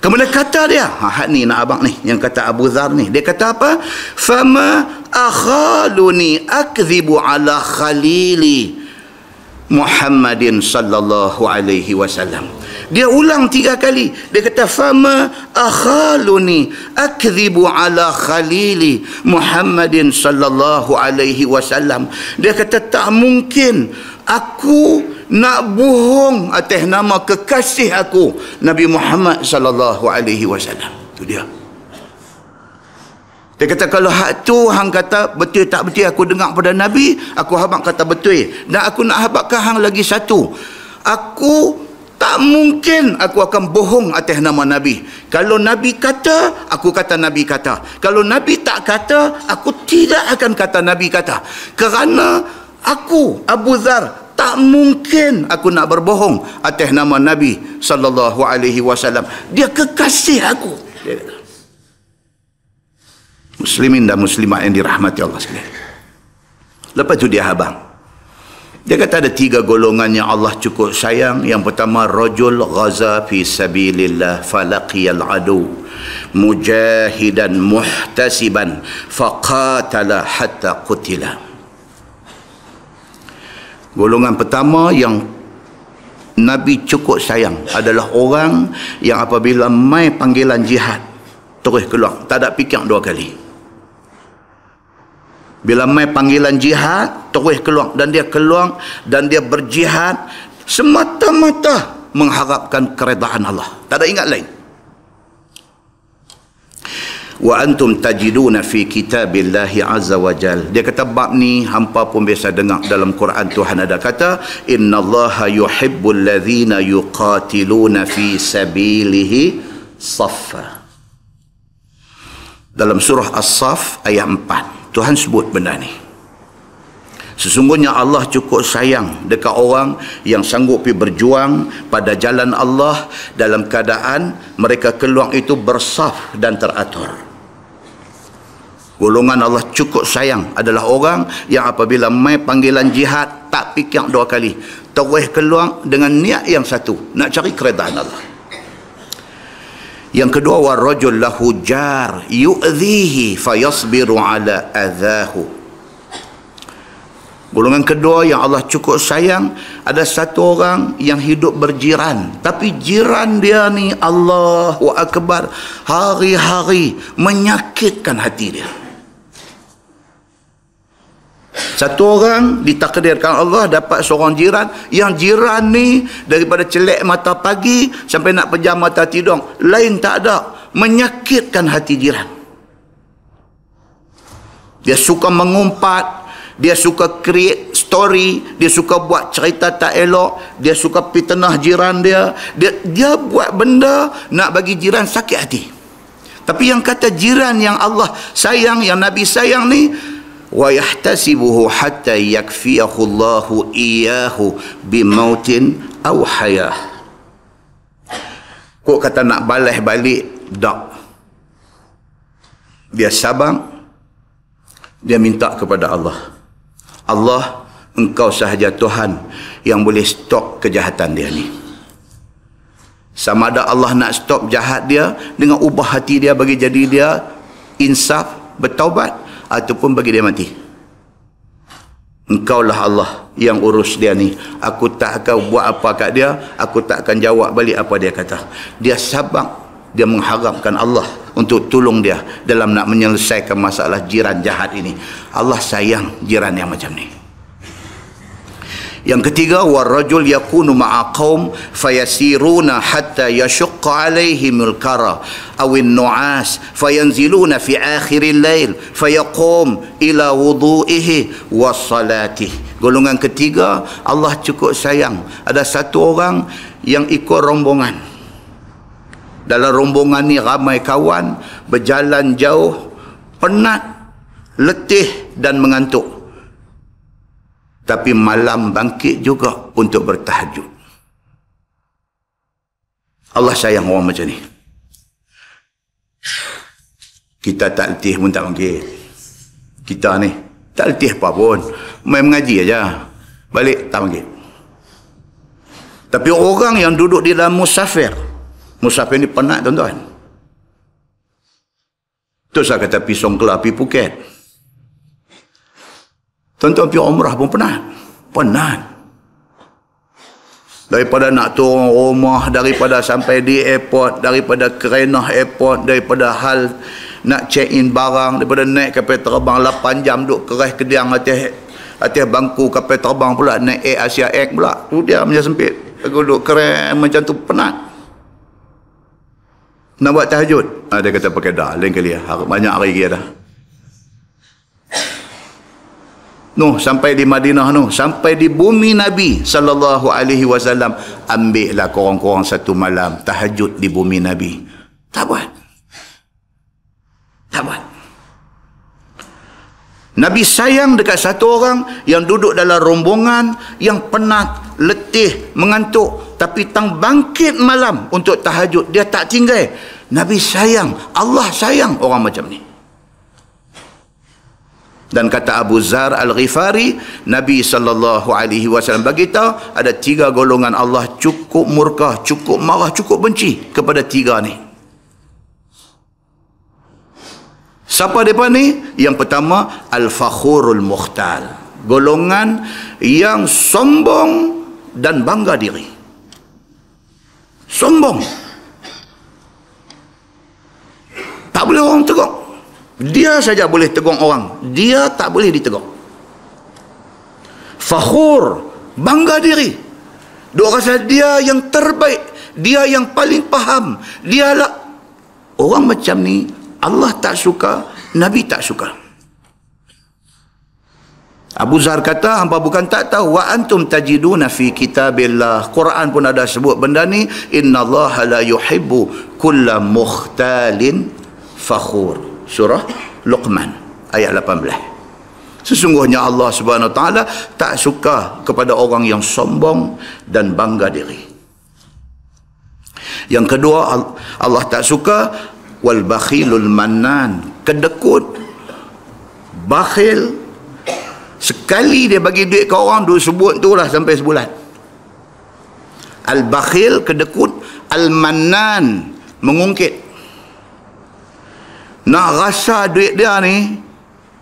Kemudian kata dia, hak ni nak abang ni, yang kata Abu Dzar ni, dia kata apa? Fama akhaluni akdhibu ala khalili Muhammadin sallallahu alaihi wasallam. Dia ulang 3 kali. Dia kata fama akhaluni akdhibu ala khalili Muhammadin sallallahu alaihi wasallam. Dia kata tak mungkin aku nak bohong atas nama kekasih aku Nabi Muhammad sallallahu alaihi wasallam. Itu dia. Dia kata kalau hak tu hang kata betul tak betul aku dengar pada Nabi, aku habaq kata betul. Dan aku nak habaqkan hang lagi satu. Aku tak mungkin aku akan bohong atas nama Nabi. Kalau Nabi kata, aku kata Nabi kata. Kalau Nabi tak kata, aku tidak akan kata Nabi kata. Kerana aku Abu Dzar tak mungkin aku nak berbohong atas nama Nabi sallallahu alaihi wasallam. Dia kekasih aku. Dia kata. Muslimin dan muslimat yang dirahmati Allah sekalian. Lepas tu dia habang. Dia kata ada 3 golongan yang Allah cukup sayang. Yang pertama, rajul ghaza fi sabilillah falaqiyal adu mujahidan muhtasiban faqatala hatta qutila. Golongan pertama yang Nabi cukup sayang adalah orang yang apabila mai panggilan jihad terus keluar, tak ada fikir 2 kali. Bila mai panggilan jihad terus keluar, dan dia keluar dan dia berjihad semata-mata mengharapkan keredaan Allah, tak ada ingat lain. wa antum tajiduna fi kitabillahi azza wa jal. Dia kata bab ni hampa pun biasa dengar dalam Quran. Tuhan ada kata innallaha yuhibbul ladzina yuqatiluna fi sabilihi saffa. Dalam surah As-Saff ayat 4 Tuhan sebut benda ni. Sesungguhnya Allah cukup sayang dekat orang yang sanggup pergi berjuang pada jalan Allah dalam keadaan mereka keluar itu bersaf dan teratur. Golongan Allah cukup sayang adalah orang yang apabila mai panggilan jihad tak fikir dua kali, terus keluar dengan niat yang satu, nak cari keredaan Allah. Yang kedua, warajul lahu jar yu'dhihi fayasbiru ala adhahu. Golongan kedua yang Allah cukup sayang, ada satu orang yang hidup berjiran, tapi jiran dia ni Allahu Akbar, hari-hari menyakitkan hati dia. Satu orang ditakdirkan Allah dapat seorang jiran, yang jiran ni daripada celek mata pagi sampai nak pejam mata tidur, lain tak ada, menyakitkan hati jiran. Dia suka mengumpat, dia suka create story, dia suka buat cerita tak elok, dia suka fitnah jiran dia, dia buat benda nak bagi jiran sakit hati. Tapi yang kata jiran yang Allah sayang, yang Nabi sayang ni, wa yahtasibuhu hatta yakfiyahu Allahu iyyahu bimautin aw hayah. Kok kata nak balas balik, tak. Dia sabar, dia minta kepada Allah. Allah, engkau sahaja Tuhan yang boleh stop kejahatan dia ni. Sama ada Allah nak stop jahat dia dengan ubah hati dia bagi jadi dia insaf, bertaubat, ataupun bagi dia mati. Engkaulah Allah yang urus dia ni. Aku tak akan buat apa kat dia, aku tak akan jawab balik apa dia kata. Dia sabar, dia mengharapkan Allah untuk tolong dia dalam nak menyelesaikan masalah jiran jahat ini. Allah sayang jiran yang macam ni. Yang ketiga, warajul yakunu ma'a qaum fayasiruna hatta yashqa alaihimul kara awin nu'as fayanziluna fi akhiril lail fayaqum ila wudu'ihi wassalatihi. Golongan ketiga, Allah cukup sayang. Ada satu orang yang ikut rombongan. Dalam rombongan ni ramai kawan, berjalan jauh, penat, letih dan mengantuk. Tapi malam bangkit juga untuk bertahajud. Allah sayang orang macam ni. Kita tak letih pun tak bangkit. Kita ni tak letih apa pun, main mengaji aja, balik tak bangkit. Tapi orang yang duduk di dalam musafir ni penat tuan-tuan. Tu saya kata pergi Songkla, pergi Phuket. Tuan-tuan pergi umrah pun penat. Daripada nak turun rumah, daripada sampai di airport, daripada Kerenah airport, daripada hal nak check in barang, daripada naik kapal terbang 8 jam duduk keras kediang atas bangku kapal terbang pula, naik Air Asia X pula. Tu dia macam sempit. Aku duduk keren macam tu, penat. Nak buat tahajud, dia kata pakai dah, lain kali banyak hari lagi dah. Sampai di Madinah sampai di bumi Nabi sallallahu alaihi wasallam, ambillah korang-korang satu malam tahajud di bumi Nabi. Tak buat. Nabi sayang dekat satu orang yang duduk dalam rombongan yang penat, letih, mengantuk, tapi tang bangkit malam untuk tahajud, dia tak tinggal. Nabi sayang, Allah sayang orang macam ni. Dan kata Abu Zar Al-Ghifari, Nabi SAW beritahu ada 3 golongan Allah cukup murka, cukup marah, cukup benci kepada 3 ni. Siapa mereka ni? Yang pertama, Al-Fakhurul Mukhtal, golongan yang sombong dan bangga diri. Sombong, tak boleh orang tegur. Dia saja boleh tegur orang, dia tak boleh ditegur. Fakhur, bangga diri. Dia rasa dia yang terbaik, dia yang paling faham. Dialah orang macam ni, Allah tak suka, Nabi tak suka. Abu Zar kata, hampa bukan tak tahu, wa antum tajiduna fi kitabillah. Quran pun ada sebut benda ni, innallaha la yuhibbu kulla mukhtalin fakhur. Surah Luqman ayat 18. Sesungguhnya Allah Subhanahu Wa Taala tak suka kepada orang yang sombong dan bangga diri. Yang kedua, Allah tak suka wal bakhilul mannan, kedekut, bakhil. Sekali dia bagi duit ke orang, duit sebut tu lah sampai sebulan. Al bakhil, kedekut. Al mannan, mengungkit. Nak rasa duit dia ni,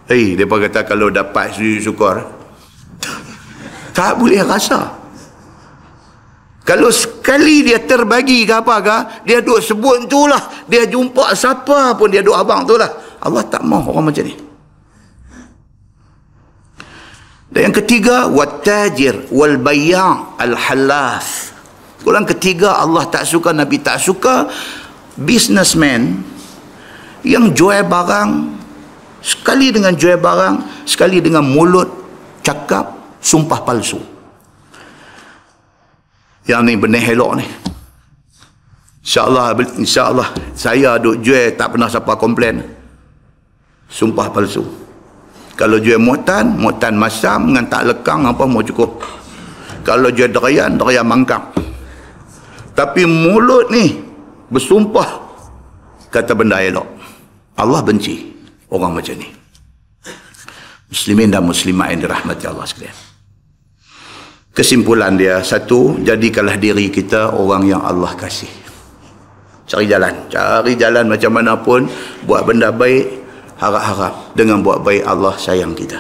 mereka kata kalau dapat sujud syukur, tak boleh rasa. Kalau sekali dia terbagi ke apa ke, dia duk sebut tu lah, dia jumpa siapa pun dia duk abang tu lah. Allah tak mahu orang macam ni. Dan yang ketiga, wattajir wal bayya' al halaf. Yang ketiga, Allah tak suka, Nabi tak suka businessman yang jual barang, sekali dengan jual barang, sekali dengan mulut cakap sumpah palsu. Yang ni benih elok ni. InsyaAllah saya duk jual tak pernah siapa komplain. Sumpah palsu. Kalau jual mutan masam dengan tak lekang apa mau cukup. Kalau jual derayan mangkang. Tapi mulut ni bersumpah kata benda elok. Allah benci orang macam ni. Muslimin dan muslimat yang dirahmati Allah sekalian. Kesimpulan dia, satu, jadikanlah diri kita orang yang Allah kasih. Cari jalan macam mana pun, buat benda baik, harap-harap dengan buat baik Allah sayang kita.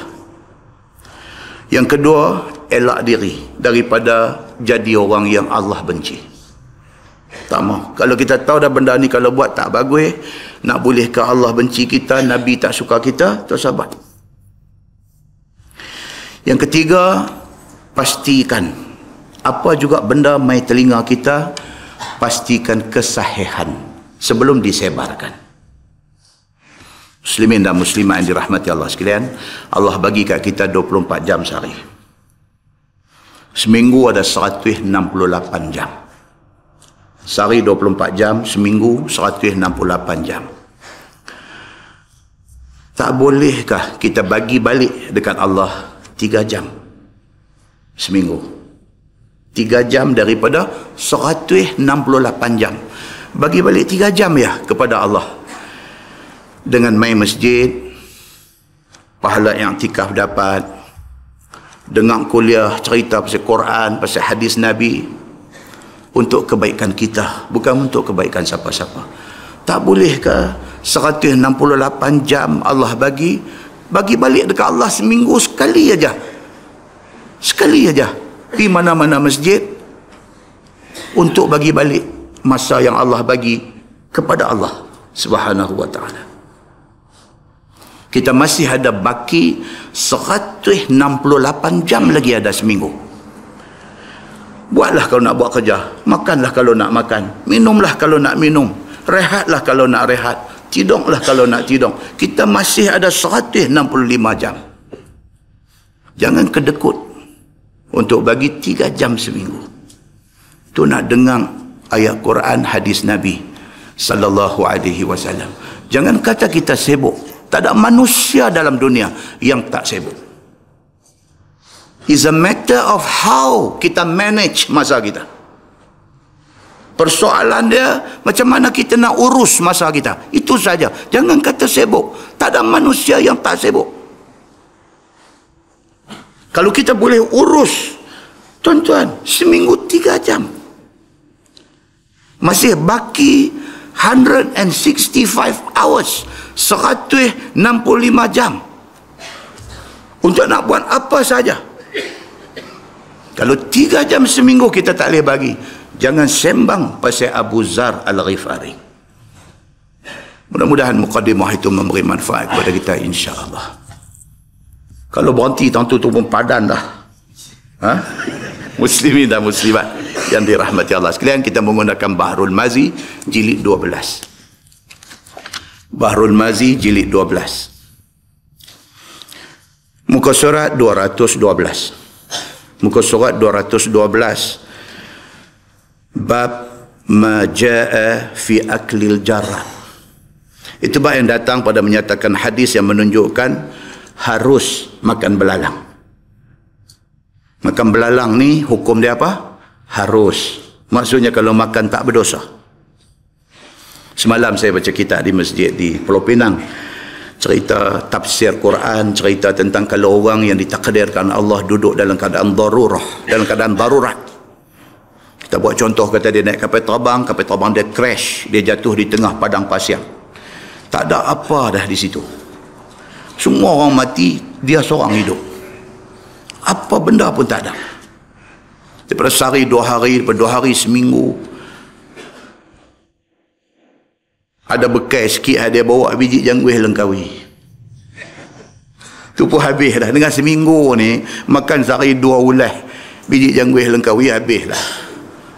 Yang kedua, elak diri daripada jadi orang yang Allah benci. Tak mau. Kalau kita tahu dah benda ni kalau buat tak bagus, nak bolehkah Allah benci kita, Nabi tak suka kita, tak sabar. Yang ketiga, pastikan apa juga benda mai telinga kita, pastikan kesahihan sebelum disebarkan. Muslimin dan muslimat yang dirahmati Allah sekalian, Allah bagi kat kita 24 jam sehari. Seminggu ada 168 jam. Sehari 24 jam, seminggu 168 jam. Tak bolehkah kita bagi balik dekat Allah 3 jam seminggu? 3 jam daripada 168 jam. Bagi balik 3 jam ya kepada Allah. Dengan main masjid, pahala yang i'tikaf dapat. Dengar kuliah, cerita pasal Quran, pasal hadis Nabi. Untuk kebaikan kita, bukan untuk kebaikan siapa-siapa. Tak bolehkah 168 jam Allah bagi balik dekat Allah seminggu sekali aja. Sekali aja di mana-mana masjid untuk bagi balik masa yang Allah bagi kepada Allah Subhanahu wa taala. Kita masih ada baki 168 jam lagi ada seminggu. Buatlah kalau nak buat kerja, makanlah kalau nak makan, minumlah kalau nak minum, rehatlah kalau nak rehat, tidurlah kalau nak tidur. Kita masih ada 165 jam. Jangan kedekut untuk bagi 3 jam seminggu. Tu nak dengar ayat Quran, hadis Nabi sallallahu alaihi wasallam. Jangan kata kita sibuk. Tak ada manusia dalam dunia yang tak sibuk. It's a matter of how kita manage masa kita. Persoalan dia macam mana kita nak urus masa kita. Itu saja. Jangan kata sibuk. Tak ada manusia yang tak sibuk. Kalau kita boleh urus, tuan-tuan, seminggu 3 jam. Masih baki 165 hours. 165 jam. Untuk nak buat apa saja. Kalau 3 jam seminggu kita tak boleh bagi, jangan sembang pasal Abu Zar Al-Ghifari. Mudah-mudahan mukadimah itu memberi manfaat kepada kita insya-Allah. Kalau berhenti tentu tu pun padan dah. Muslimin dan muslimat yang dirahmati Allah sekalian, kita menggunakan Bahrul Mazi jilid 12. Bahrul Mazi jilid 12. Muka surat 212. Muka surat 212. Bab ma jaa fi aklil jarrah. Itu bab yang datang pada menyatakan hadis yang menunjukkan harus makan belalang. Makan belalang ni hukum dia apa? Harus. Maksudnya kalau makan tak berdosa. Semalam saya baca kitab di masjid di Pulau Pinang. Cerita tafsir Quran, cerita tentang kalau orang yang ditakdirkan Allah duduk dalam keadaan darurah, dalam keadaan darurat. Kita buat contoh, kata dia naik kapal terbang dia crash, dia jatuh di tengah padang pasir. Tak ada apa dah di situ. Semua orang mati, dia seorang hidup. Apa benda pun tak ada. Daripada sehari 2 hari, daripada 2 hari seminggu. Ada bekas sikit, dia bawa biji jangwih lengkawi. Tu pun habis dah. Dengan seminggu ni, makan sehari 2 ulas biji jangwih lengkawi, habis lah.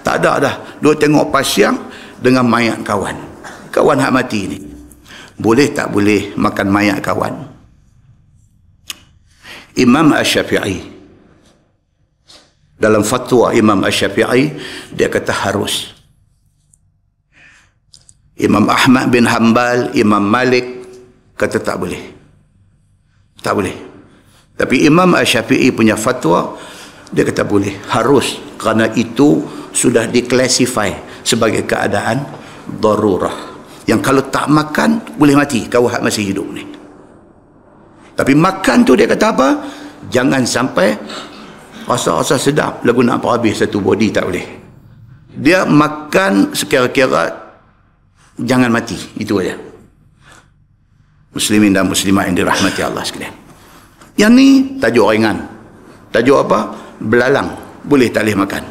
Tak ada dah. Dua tengok pasiang dengan mayat kawan. Kawan hak mati ni. Boleh tak boleh makan mayat kawan? Imam Asy-Syafi'i, dalam fatwa Imam Asy-Syafi'i, dia kata harus. Imam Ahmad bin Hanbal, Imam Malik kata tak boleh. Tak boleh. Tapi Imam Asy-Syafi'i punya fatwa, dia kata boleh, harus, kerana itu sudah diklasifikasi sebagai keadaan darurah. Yang kalau tak makan boleh mati kau hak masih hidup ni. Tapi makan tu dia kata apa? Jangan sampai rasa-rasa sedap lagu nak habis satu body, tak boleh. Dia makan sekira-kira jangan mati, itu aja. Muslimin dan muslimat yang dirahmati Allah sekalian. Yang ni tajuk ringan. Tajuk apa? Belalang. Boleh tak boleh makan.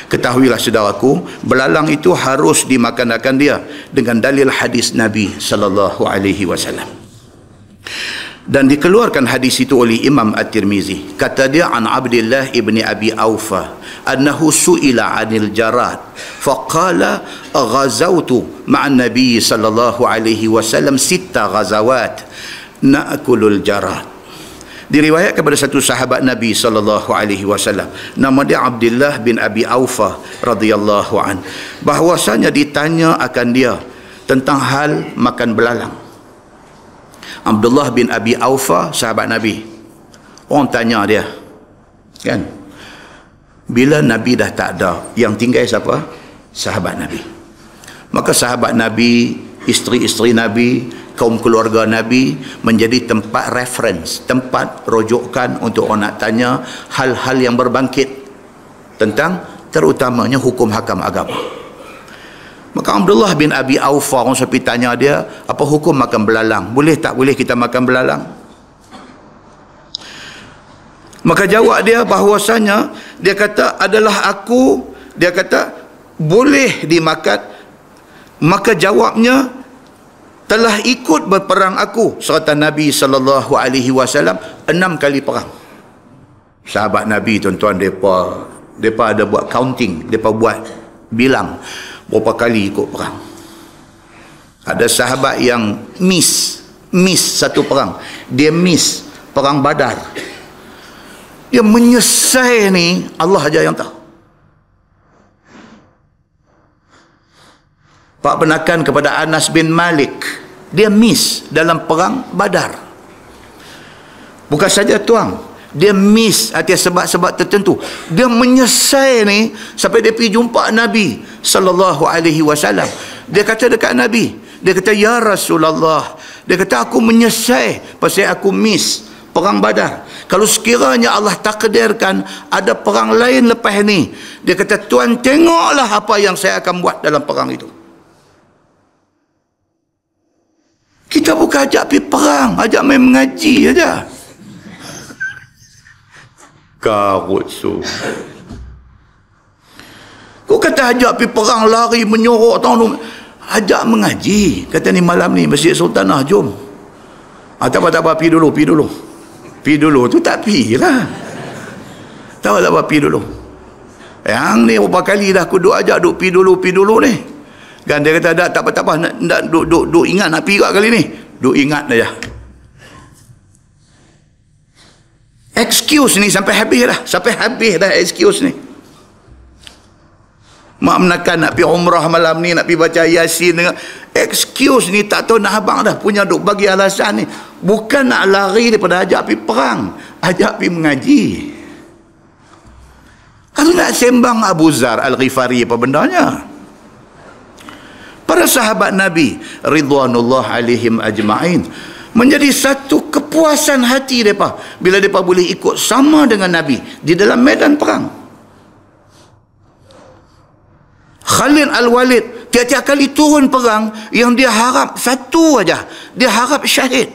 Ketahuilah saudaraku, belalang itu harus dimakan dia dengan dalil hadis Nabi sallallahu alaihi wasallam. Dan dikeluarkan hadis itu oleh Imam At-Tirmizi. Kata dia, an Abdullah ibni Abi Aufa annahu su'ila 'anil jarad faqala ghazawtu ma'an Nabi sallallahu alaihi wasallam 6 ghazawat na'kulul jarad. Diriwayatkan kepada satu sahabat Nabi sallallahu alaihi wasallam, nama dia Abdullah bin Abi Aufa radhiyallahu an, bahwasanya ditanya akan dia tentang hal makan belalang. Abdullah bin Abi Aufa, sahabat Nabi. Orang tanya dia, kan? Bila Nabi dah tak ada, yang tinggal siapa? Sahabat Nabi. Maka sahabat Nabi, isteri-isteri Nabi, kaum keluarga Nabi menjadi tempat reference, tempat rujukan untuk orang nak tanya hal-hal yang berbangkit tentang terutamanya hukum hakam agama. Maka Abdullah bin Abi Aufa, orang sampai tanya dia, apa hukum makan belalang? Boleh tak boleh kita makan belalang? Maka jawab dia bahwasanya, dia kata adalah aku, dia kata boleh dimakan. Maka jawabnya, telah ikut berperang aku serta Nabi sallallahu alaihi wasallam 6 kali perang. Sahabat Nabi, tuan-tuan, depa ada buat counting, depa buat bilang berapa kali ikut perang. Ada sahabat yang miss satu perang. Dia miss perang Badar. Dia menyesal ni, Allah aja yang tahu. Pak penakan kepada Anas bin Malik, dia miss dalam perang Badar. Bukan saja tuang, dia miss atas sebab-sebab tertentu. Dia menyesal ni sampai dia pergi jumpa Nabi sallallahu alaihi wasallam. Dia kata dekat Nabi, dia kata, ya Rasulullah, dia kata aku menyesal pasal aku miss perang Badar. Kalau sekiranya Allah takdirkan ada perang lain lepas ni, dia kata tuan tengoklah apa yang saya akan buat dalam perang itu. Kita bukan ajak pergi perang, ajak main mengaji aja. Karut so. Kau kata ajak pergi perang, lari menyorok tahun, ajak mengaji. Kata ni malam ni Masjid Sultanah, jom. Tak apa, pergi dulu tu tak pergi lah. Tak apa, pergi dulu. Yang ni berapa kali dah aku duk ajak, duk pergi dulu ni. Kan dia kata tak apa-apa, nak duk ingat nak pergi kali ni. Duk ingat saja. Excuse ni sampai habis dah excuse ni. Mak menakan nak pergi umrah malam ni, nak pergi baca Yasin dengan excuse ni tak tahu nak habang dah punya duk bagi alasan ni. Bukan nak lari daripada ajak pergi perang, ajak pergi mengaji. Kalau nak sembang Abu Zar Al-Ghifari apa bendanya? Para sahabat Nabi ridwanullah alaihim ajma'in menjadi satu kepuasan hati mereka bila mereka boleh ikut sama dengan Nabi di dalam medan perang. Khalid Al-Walid tiap-tiap kali turun perang yang dia harap satu aja, dia harap syahid.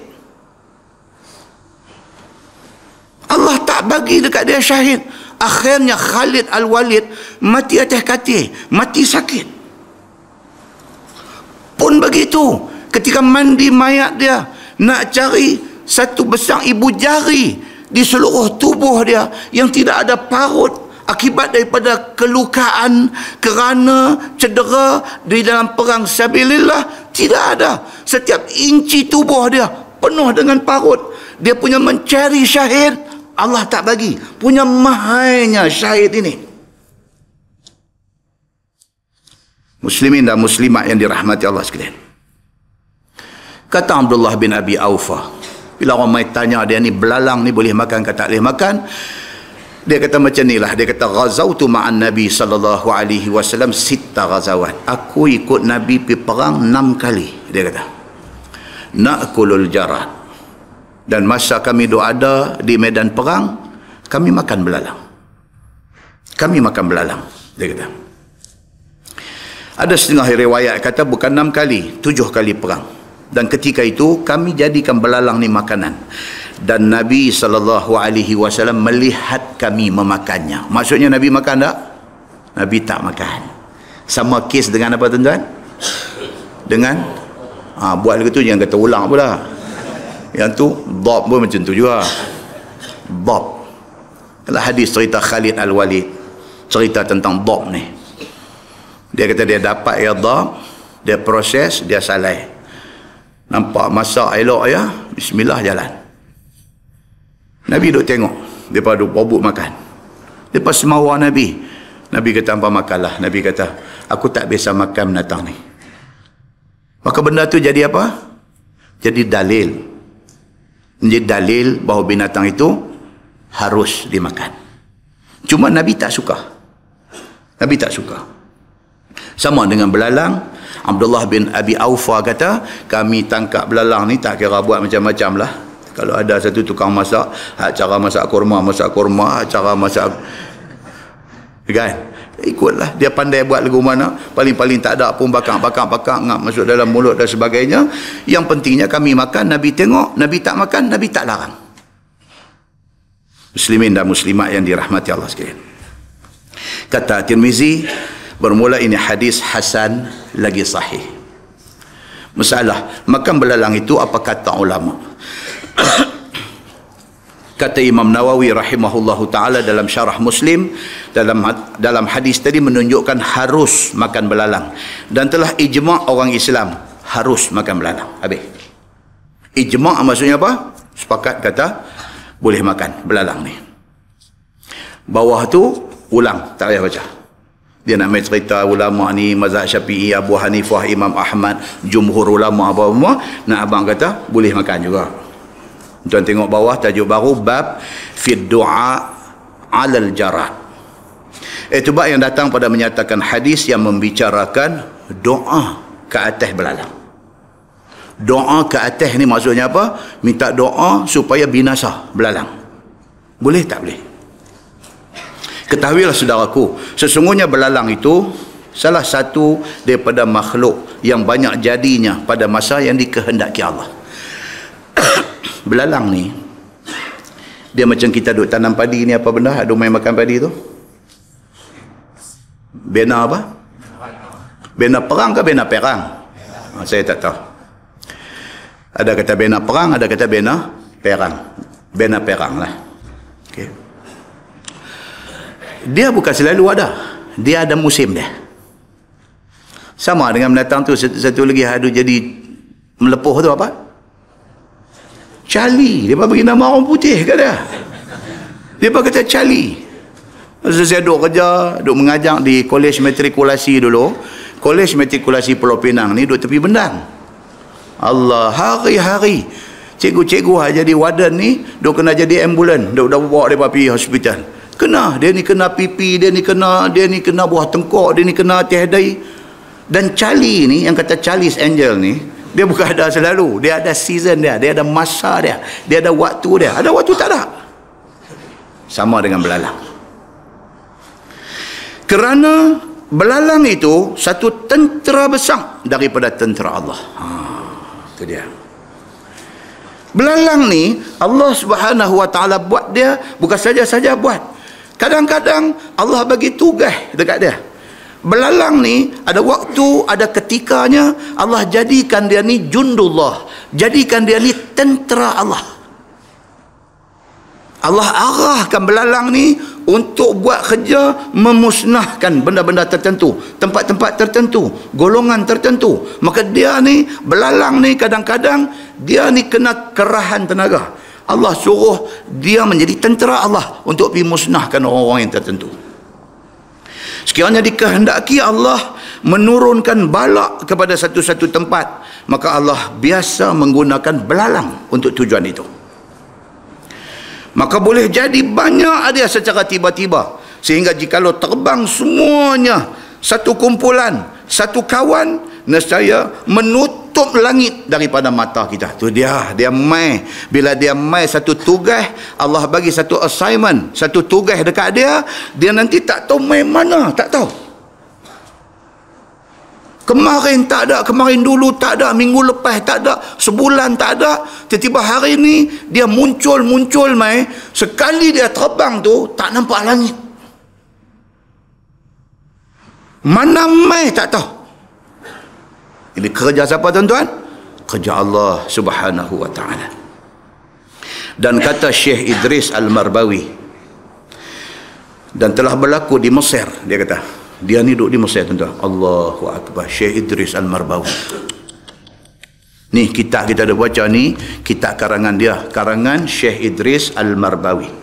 Allah tak bagi dekat dia syahid. Akhirnya Khalid Al-Walid mati atas katil, mati sakit. Pun begitu, ketika mandi mayat dia, nak cari satu besar ibu jari di seluruh tubuh dia yang tidak ada parut akibat daripada kelukaan kerana cedera di dalam perang sabilillah, tidak ada. Setiap inci tubuh dia penuh dengan parut. Dia punya mencari syahid, Allah tak bagi. Punya mahainya syahid ini. Muslimin dan muslimat yang dirahmati Allah sekalian. Kata Abdullah bin Abi Aufa, bila orang mai tanya dia ni belalang ni boleh makan ke tak boleh makan, dia kata macam ni lah. Dia kata ghazautu ma'an Nabi sallallahu alaihi wasallam 6 ghazawat. Aku ikut Nabi pergi perang 6 kali. Dia kata na'kulul jarad. Dan masa kami ada di medan perang, kami makan belalang. Kami makan belalang, dia kata. Ada setengah riwayat kata bukan 6 kali, 7 kali perang. Dan ketika itu kami jadikan belalang ni makanan. Dan Nabi SAW melihat kami memakannya. Maksudnya Nabi makan tak? Nabi tak makan. Sama kes dengan apa tuan-tuan? Dengan buat lagu tu jangan kata ulang pula. Yang tu Bob pun macam tu juga. Bob. Kalau hadis cerita Khalid Al-Walid, cerita tentang Bob ni. Dia kata dia dapat Bob, dia proses, dia salai. Nampak masak elok ya, bismillah jalan. Nabi duk tengok, depa duk bobok makan. Depa semawar Nabi. Nabi kata apa makanlah. Nabi kata aku tak biasa makan binatang ni. Maka benda tu jadi apa? Jadi dalil. Menjadi dalil bahawa binatang itu harus dimakan. Cuma Nabi tak suka. Nabi tak suka. Sama dengan belalang. Abdullah bin Abi Aufa kata, kami tangkap belalang ni tak kira buat macam-macam lah. Kalau ada satu tukang masak, cara masak kurma, cara masak, kan? Ikutlah. Dia pandai buat lagu mana. Paling-paling tak ada pun bakar ngap masuk dalam mulut dan sebagainya. Yang pentingnya kami makan, Nabi tengok, Nabi tak makan, Nabi tak larang. Muslimin dan muslimat yang dirahmati Allah sekalian. Kata Tirmizi, bermula ini hadis hasan lagi sahih. Masalah makan belalang itu apa kata ulama? Kata Imam Nawawi rahimahullahu taala dalam syarah Muslim, dalam hadis tadi menunjukkan harus makan belalang dan telah ijma' orang Islam harus makan belalang. Habis. Ijma' maksudnya apa? Sepakat kata boleh makan belalang ni. Bawah tu ulang, tak payah baca. Dia nak main cerita ulama ni, mazhab Syafi'i, Abu Hanifah, Imam Ahmad, jumhur ulama apa-apa, nak abang kata boleh makan juga. Tuan tengok bawah tajuk baru, bab fi du'a 'alal jarad. Itu bab yang datang pada menyatakan hadis yang membicarakan doa ke atas belalang. Doa ke atas ni maksudnya apa? Minta doa supaya binasa belalang. Boleh tak boleh? Ketahuilah saudaraku, sesungguhnya belalang itu salah satu daripada makhluk yang banyak jadinya pada masa yang dikehendaki Allah. Belalang ni, dia macam kita duk tanam padi ni, apa benda? Ada main makan padi tu? Bena apa? Bena perang ke bena perang? Saya tak tahu. Ada kata bena perang, ada kata bena perang. Bena perang lah. Okay. Dia bukan selalu ada. Dia ada musim dia. Sama dengan binatang tu. Satu lagi ada jadi melepuh tu apa? Cali. Dia bagi nama orang putih kat dia. Dia kata cali. Masa saya duduk kerja, duduk mengajar di kolej matrikulasi dulu. Kolej matrikulasi Pulau Pinang ni duduk tepi Bendang. Allah, hari-hari cikgu-cikgu jadi warden ni, duk kena jadi ambulan, duk bawa dia pergi hospital. Kena, dia ni kena pipi, dia ni kena buah tengkok, dia ni kena tiadai. Dan cali ni, yang kata Charlie's Angel ni, dia bukan ada selalu, dia ada season dia ada masa dia ada waktu dia. Ada waktu tak ada. Sama dengan belalang. Kerana belalang itu satu tentera besar daripada tentera Allah. Itu dia. Belalang ni Allah Subhanahu Wa Taala buat dia bukan saja buat. Kadang-kadang Allah bagi tugas dekat dia. Belalang ni ada waktu, ada ketikanya Allah jadikan dia ni jundullah. Jadikan dia ni tentera Allah. Allah arahkan belalang ni untuk buat kerja memusnahkan benda-benda tertentu, tempat-tempat tertentu, golongan tertentu. Maka dia ni, belalang ni kadang-kadang dia ni kena kerahan tenaga. Allah suruh dia menjadi tentera Allah untuk pergi musnahkan orang-orang yang tertentu. Sekiranya dikehendaki Allah menurunkan balak kepada satu-satu tempat, maka Allah biasa menggunakan belalang untuk tujuan itu. Maka boleh jadi banyak dia secara tiba-tiba, sehingga jikalau terbang semuanya satu kumpulan, satu kawan, nescaya menutup langit daripada mata kita. Tu dia mai. Bila dia mai satu tugas, Allah bagi satu assignment, satu tugas dekat dia, dia nanti tak tahu mai mana, tak tahu. Kemarin tak ada, kemarin dulu tak ada, minggu lepas tak ada, sebulan tak ada. Tiba-tiba hari ni dia muncul mai. Sekali dia terbang tu tak nampak langit. Mana mai tak tahu. Ini kerja siapa tuan-tuan? Kerja Allah Subhanahu Wa Taala. Dan kata Syekh Idris Al-Marbawi, dan telah berlaku di Mesir, dia kata, dia ni duduk di Mesir tuan-tuan. Allahu Akbar. Syekh Idris Al-Marbawi. Ni kitab kita ada baca ni, kitab karangan dia, karangan Syekh Idris Al-Marbawi.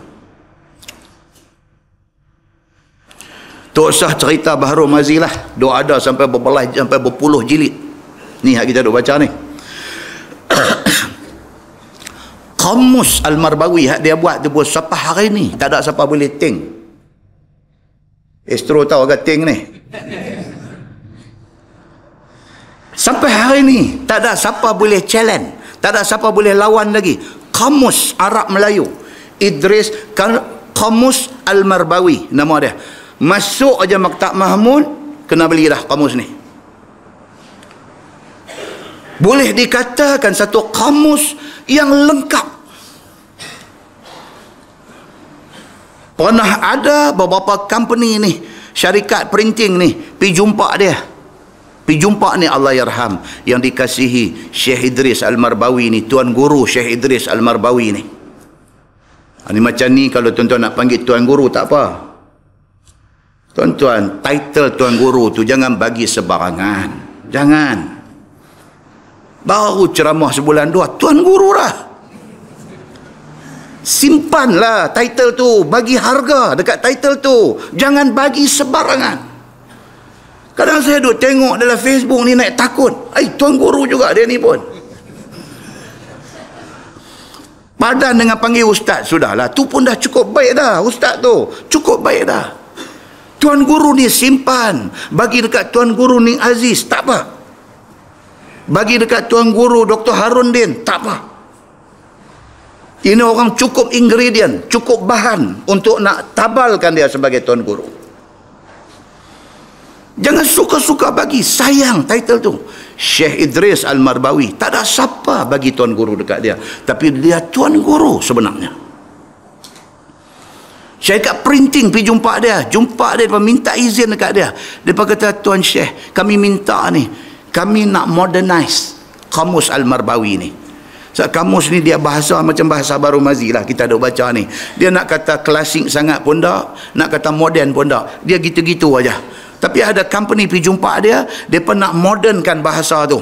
Tak usah cerita Bahrul Mazi lah. Dia ada sampai berbelas, sampai berpuluh jilid. Ni hak kita duk baca ni. Kamus Al-Marbawi hak dia buat tu pun sampai hari ni tak ada siapa boleh ting. Astro tahu agak ting ni. Sampai hari ni tak ada siapa boleh challenge, tak ada siapa boleh lawan lagi. Kamus Arab Melayu Idris Kamus Al-Marbawi nama dia. Masuk aja Maktab Mahmud kena beli dah kamus ni. Boleh dikatakan satu kamus yang lengkap. Pernah ada beberapa company ni, syarikat printing ni, pergi jumpa dia. Pergi jumpa ni Allahyarham yang dikasihi Syekh Idris Al-Marbawi ni, Tuan Guru Syekh Idris Al-Marbawi ni. Ini macam ni kalau tuan-tuan nak panggil Tuan Guru tak apa. Tuan-tuan, title Tuan Guru tu jangan bagi sebarangan. Jangan. Baru ceramah sebulan dua, Tuan Guru lah. Simpanlah title tu, bagi harga dekat title tu. Jangan bagi sebarangan. Kadang saya duk tengok dalam Facebook ni naik takut. Tuan Guru juga dia ni pun. Padan dengan panggil ustaz, sudahlah. Tu pun dah cukup baik dah, ustaz tu. Cukup baik dah. Tuan Guru ni simpan. Bagi dekat Tuan Guru ni Aziz, tak apa. Bagi dekat Tuan Guru Dr. Harun Din, tak apa. Ini orang cukup ingredient, cukup bahan untuk nak tabalkan dia sebagai Tuan Guru. Jangan suka-suka bagi, sayang title tu. Syekh Idris Al-Marbawi, tak ada siapa bagi Tuan Guru dekat dia. Tapi dia Tuan Guru sebenarnya. Syarikat printing pergi jumpa dia, minta izin dekat dia. Dia kata, Tuan Syekh, kami minta ni, kami nak modernize kamus Al-Marbawi ni. So, kamus ni dia bahasa macam bahasa Bahrul Mazi lah, kita ada baca ni. Dia nak kata klasik sangat pun tak, nak kata moden pun tak. Dia gitu-gitu aja. Tapi ada company pergi jumpa dia, dia nak modernkan bahasa tu,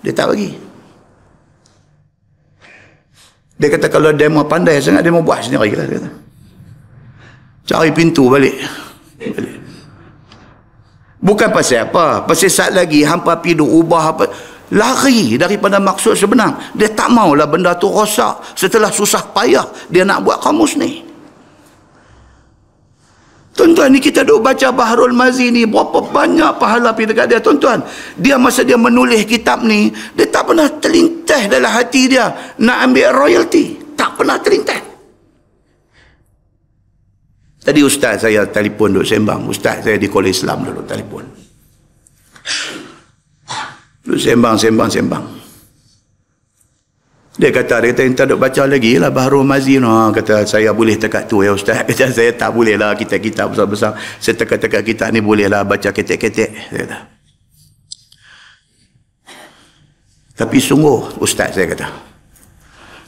dia tak bagi. Dia kata kalau dia mau pandai sangat, dia mau buat sendiri lah, dia kata. Cari pintu balik. Bukan pasal apa, pasal saat lagi hampa pergi ubah apa, lari daripada maksud sebenar. Dia tak maulah benda tu rosak. Setelah susah payah dia nak buat kamus ni. Tuan-tuan, ni kita duk baca Bahrul Mazi ni, berapa banyak pahala pergi dekat dia. Tuan-tuan, dia masa dia menulis kitab ni, dia tak pernah terlintas dalam hati dia nak ambil royalty. Tak pernah terlintas. Tadi ustaz saya telefon duk sembang. Ustaz saya di Kolej Islam dulu telefon. Duk sembang. Dia kata kita duk baca lagi lah Bahrul Mazi. Kata saya boleh tekat tu ya ustaz. Kata saya tak boleh lah, kita besar-besar. Saya tekat-tekat kita ni boleh lah baca ketek-ketek. Saya kata. Tapi sungguh ustaz saya kata.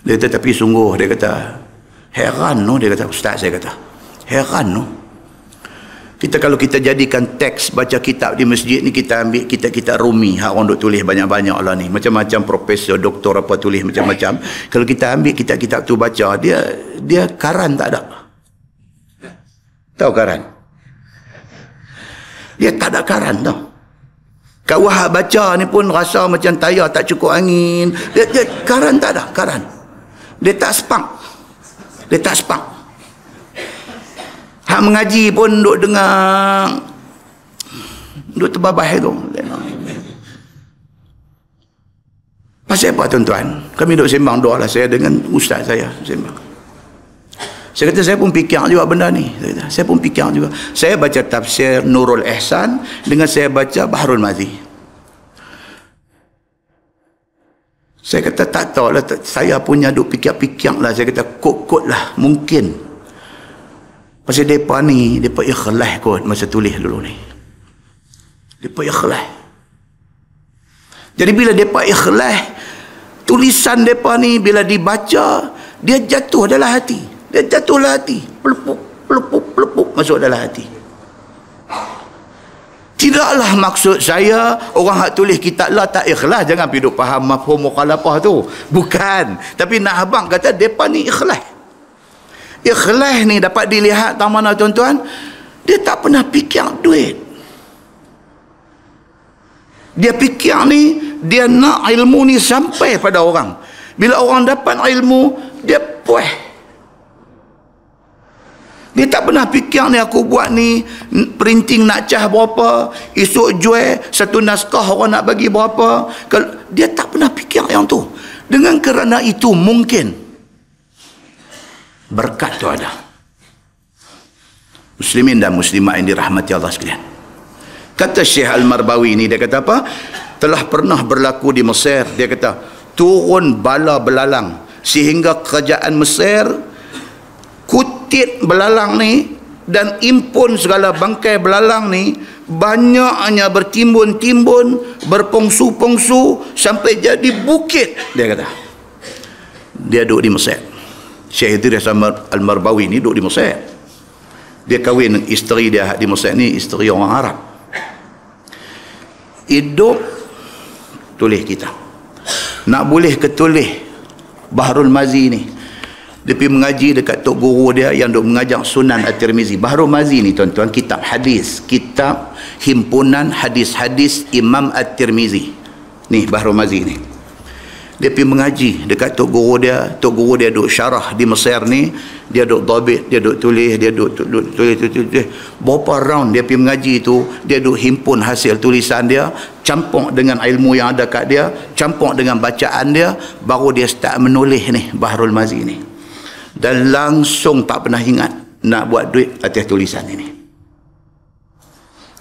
Dia kata tapi sungguh, dia kata heran no, dia kata ustaz saya kata. Heran no. Kalau kita jadikan teks baca kitab di masjid ni, kita ambil kitab Rumi, hak orang duk tulis banyak-banyak lah ni, macam-macam profesor, doktor apa tulis macam-macam. Kalau kita ambil kitab-kitab tu baca, dia karan tak ada. Tahu karan? Dia tak ada karan tau. Kau wahab baca ni pun rasa macam tayar tak cukup angin. Dia karan tak ada, karan. Dia tak spark. Hak mengaji pun duk dengar, duk terbabah tu. Pasal apa tuan-tuan? Kami duk sembang doa lah, saya dengan ustaz saya sembang. Saya kata saya pun fikir juga benda ni. Saya pun fikir juga. Saya baca tafsir Nurul Ihsan dengan saya baca Bahrul Mazi. Saya kata tak tahu lah, saya punya duk fikir-fikir lah. Saya kata kot-kot lah, mungkin. Pasal mereka ni, mereka ikhlas kot masa tulis dulu ni. Mereka ikhlas. Jadi bila mereka ikhlas, tulisan mereka ni bila dibaca, dia jatuh dalam hati. Dia jatuh dalam hati. Pelepuk masuk dalam hati. Tidaklah maksud saya orang hak tulis kitab lah tak ikhlas. Jangan pergi duk faham mafhum mukhalafah tu. Bukan. Tapi nak abang kata mereka ni ikhlas. Ikhlas ni dapat dilihat tak mana tuan-tuan, dia tak pernah fikir duit. Dia fikir ni, dia nak ilmu ni sampai pada orang. Bila orang dapat ilmu, dia puas. Dia tak pernah fikir ni aku buat ni printing nak cah berapa, esok jual satu naskah orang nak bagi berapa. Dia tak pernah fikir yang tu. Dengan kerana itu mungkin berkat tu ada. Muslimin dan muslimat yang dirahmati Allah sekalian. Kata Syekh Al-Marbawi ni, dia kata apa? Telah pernah berlaku di Mesir. Dia kata turun bala belalang sehingga kerajaan Mesir kutip belalang ni dan impun segala bangkai belalang ni, banyaknya bertimbun-timbun, berpongsu-pongsu sampai jadi bukit. Dia kata dia duduk di Mesir. Syekh Idris Al-Marbawi ni duduk di Mesir. Dia kahwin dengan isteri dia di Mesir ni, isteri orang Arab. Hidup tulis kitab. Nak boleh ketulis Bahrul Mazi ni, dia pergi mengaji dekat tok guru dia yang duk mengajar Sunan At-Tirmizi. Bahrul Mazi ni tuan-tuan kitab hadis, kitab himpunan hadis-hadis Imam At-Tirmizi. Ni Bahrul Mazi ni. Dia pergi mengaji dekat tok guru dia. Tok guru dia duk syarah di Mesir ni, dia duk dhabit, dia duk tulis, dia duk tulis. Berapa round dia pergi mengaji tu, dia duk himpun hasil tulisan dia, campur dengan ilmu yang ada kat dia, campur dengan bacaan dia, baru dia start menulis ni Bahrul Mazi ni. Dan langsung tak pernah ingat nak buat duit atas tulisan ini.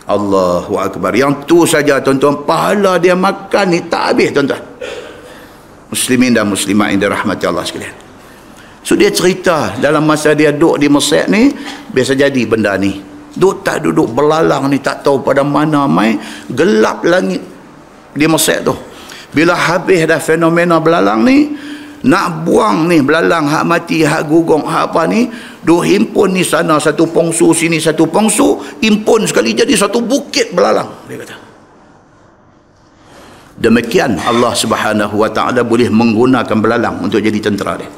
Allahu Akbar. Yang tu saja tuan-tuan, pahala dia makan ni tak habis tuan-tuan. Muslimin dan muslimat yang dirahmati Allah sekalian. So dia cerita dalam masa dia duduk di Mesir ni, biasa jadi benda ni. Duduk belalang ni tak tahu pada mana mai, gelap langit di Mesir tu. Bila habis dah fenomena belalang ni, nak buang ni belalang hak mati, hak gugong, hak apa ni, duk himpun ni sana satu pongsu, sini satu pongsu, impun sekali jadi satu bukit belalang, dia kata. Demikian Allah Subhanahu wa taala boleh menggunakan belalang untuk jadi tentera dia.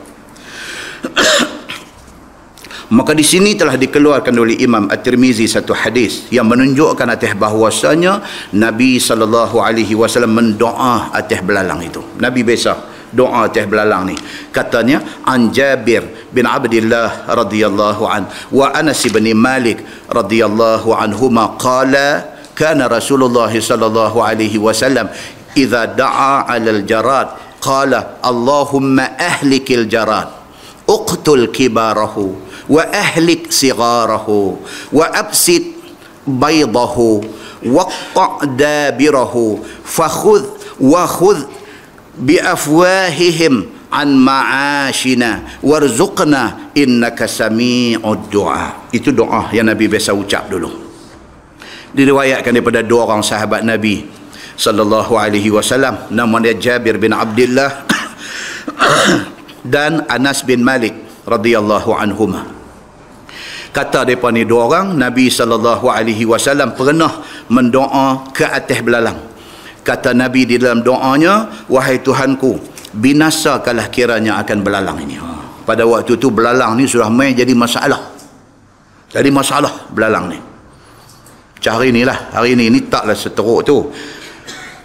Maka di sini telah dikeluarkan oleh Imam At-Tirmizi satu hadis yang menunjukkan atas bahawasanya Nabi SAW mendoa atas belalang itu. Nabi biasa doa atas belalang ni. Katanya, an Jabir bin Abdullah radhiyallahu an wa Anas bin Malik radhiyallahu anhuma qala kana Rasulullah sallallahu alaihi wasallam idza da'a 'alal jarad qala Allahumma ahlikil jarad uqtul kibarahu wa ahlik sigarahu wa absid baydahu waqta' dabirahu wa khudh bi afwahihim an ma'ashina warzuqna innaka sami'ud du'a. Itu doa yang Nabi biasa ucap dulu. Diriwayatkan daripada dua orang sahabat Nabi sallallahu alaihi wasallam, nama dia Jabir bin Abdullah dan Anas bin Malik radhiyallahu anhuma. Kata mereka ni dua orang, Nabi SAW pernah mendoa ke atas belalang. Kata Nabi di dalam doanya, wahai Tuhanku, binasakanlah kiranya akan belalang ini. Pada waktu tu belalang ni sudah main jadi masalah. Jadi masalah belalang ni. Macam hari ni lah, hari ni taklah seteruk tu.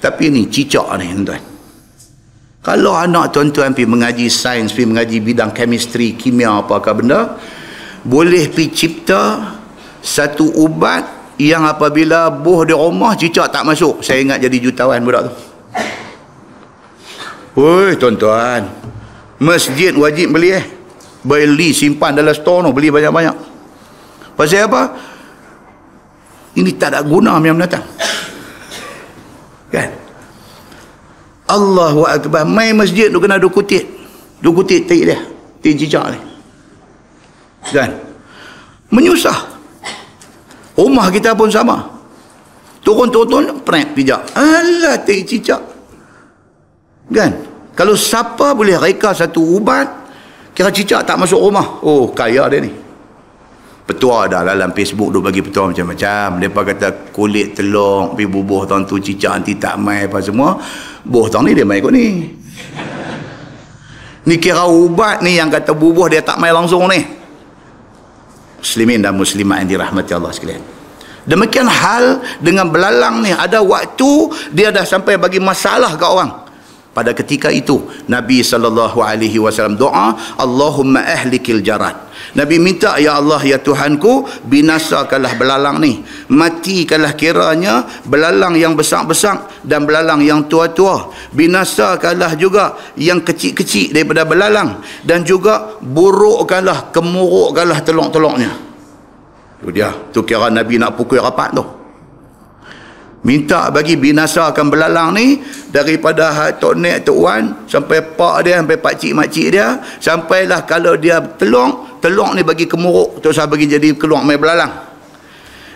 Tapi ni cicak ni tuan. Kalau anak tuan-tuan pergi mengaji sains, pergi mengaji bidang chemistry, kimia apakah benda, boleh pergi cipta satu ubat yang apabila buh di rumah cicak tak masuk. Saya ingat jadi jutawan budak tu. Woi tuan-tuan, masjid wajib beli beli simpan dalam store tu, beli banyak-banyak. Pasal apa? Ini tak ada guna yang mendatang. Kan? Allahu Akbar. Main masjid tu kena dukutit tik dia, tik cicak ni. Kan? Menyusah. Rumah kita pun sama. Turun-turun prank pijak. Alah tik cicak. Kan? Kalau siapa boleh reka satu ubat, kira cicak tak masuk rumah. Oh, kaya dia ni. Petua dah dalam Facebook duk bagi petua macam-macam. Mereka kata kulit telur pergi bubuh tahun tu cicak nanti tak mai apa semua. Bubuh tahun ni dia mai kot ni. Ni kira ubat ni yang kata bubuh dia tak mai langsung ni. Muslimin dan muslimat yang dirahmati Allah sekalian. Demikian hal dengan belalang ni. Ada waktu dia dah sampai bagi masalah ke orang. Pada ketika itu Nabi SAW doa, Allahumma ahlikil jarad. Nabi minta, ya Allah ya Tuhanku, binasakanlah belalang ni, matikanlah kiranya belalang yang besar-besar dan belalang yang tua-tua, binasakanlah juga yang kecil-kecil daripada belalang, dan juga burukkanlah, kemurukkanlah telok-teloknya. Tu dia, tu kira Nabi nak pukul rapat tu. Minta bagi binasakan belalang ni daripada Tok Nek, Tok Wan, sampai pak dia, sampai pak cik, mak cik dia, sampailah kalau dia telur ni bagi kemuruk, terus bagi jadi keluar main belalang.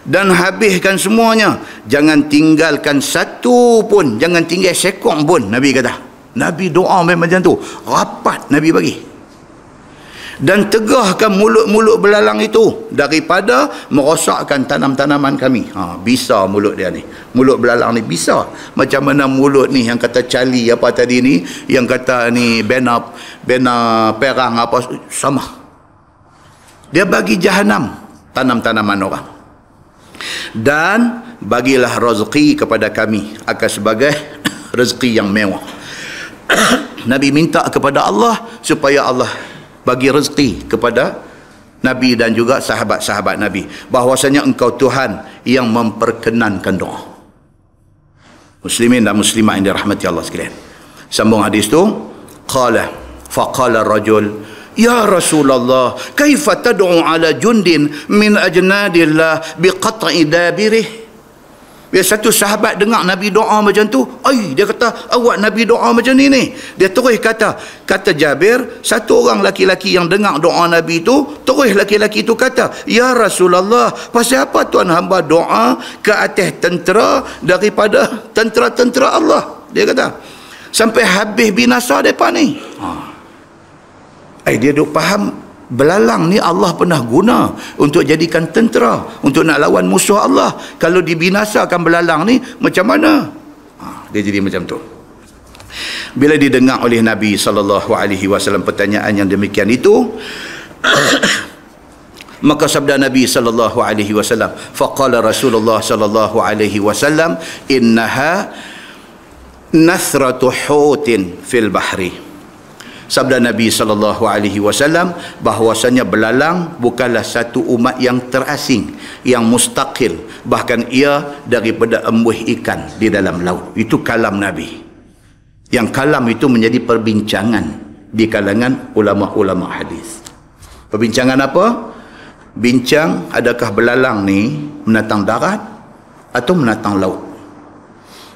Dan habiskan semuanya. Jangan tinggalkan satu pun, jangan tinggal sekong pun, Nabi kata. Nabi doa macam tu. Rapat Nabi bagi. Dan tegahkan mulut-mulut belalang itu daripada merosakkan tanam-tanaman kami. Bisa mulut dia ni. Mulut belalang ni bisa. Macam mana mulut ni yang kata cali apa tadi ni, yang kata ni bena perang apa, sama. Dia bagi jahanam tanam-tanaman orang. Dan bagilah rezeki kepada kami akan sebagai rezeki yang mewah. Nabi minta kepada Allah supaya Allah bagi rezeki kepada Nabi dan juga sahabat-sahabat Nabi, bahwasanya engkau Tuhan yang memperkenankan doa. Muslimin dan muslimat yang dirahmati Allah sekalian. Sambung hadis tu, faqala rajul, ya Rasulullah, kaifa tad'u ala jundin min ajnadillah biqat'i dabirih. Bila satu sahabat dengar Nabi doa macam tu, dia kata, awak Nabi doa macam ni. Dia terus kata Jabir, satu orang laki-laki yang dengar doa Nabi tu, terus laki-laki tu kata, ya Rasulullah, pasal apa tuan hamba doa ke atas tentera daripada tentera-tentera Allah? Dia kata, sampai habis binasa mereka ni. Dia duk faham belalang ni Allah pernah guna untuk jadikan tentera, untuk nak lawan musuh Allah. Kalau dibinasakan belalang ni macam mana? Dia jadi macam tu. Bila didengar oleh Nabi SAW pertanyaan yang demikian itu, maka sabda Nabi SAW, faqala Rasulullah SAW, innaha nathratu hutin fil bahri. Sabda Nabi SAW, bahwasanya belalang bukanlah satu umat yang terasing, yang mustaqil, bahkan ia daripada embuh ikan di dalam laut. Itu kalam Nabi. Yang kalam itu menjadi perbincangan di kalangan ulama-ulama hadis. Perbincangan apa? Bincang adakah belalang ni menatang darat atau menatang laut.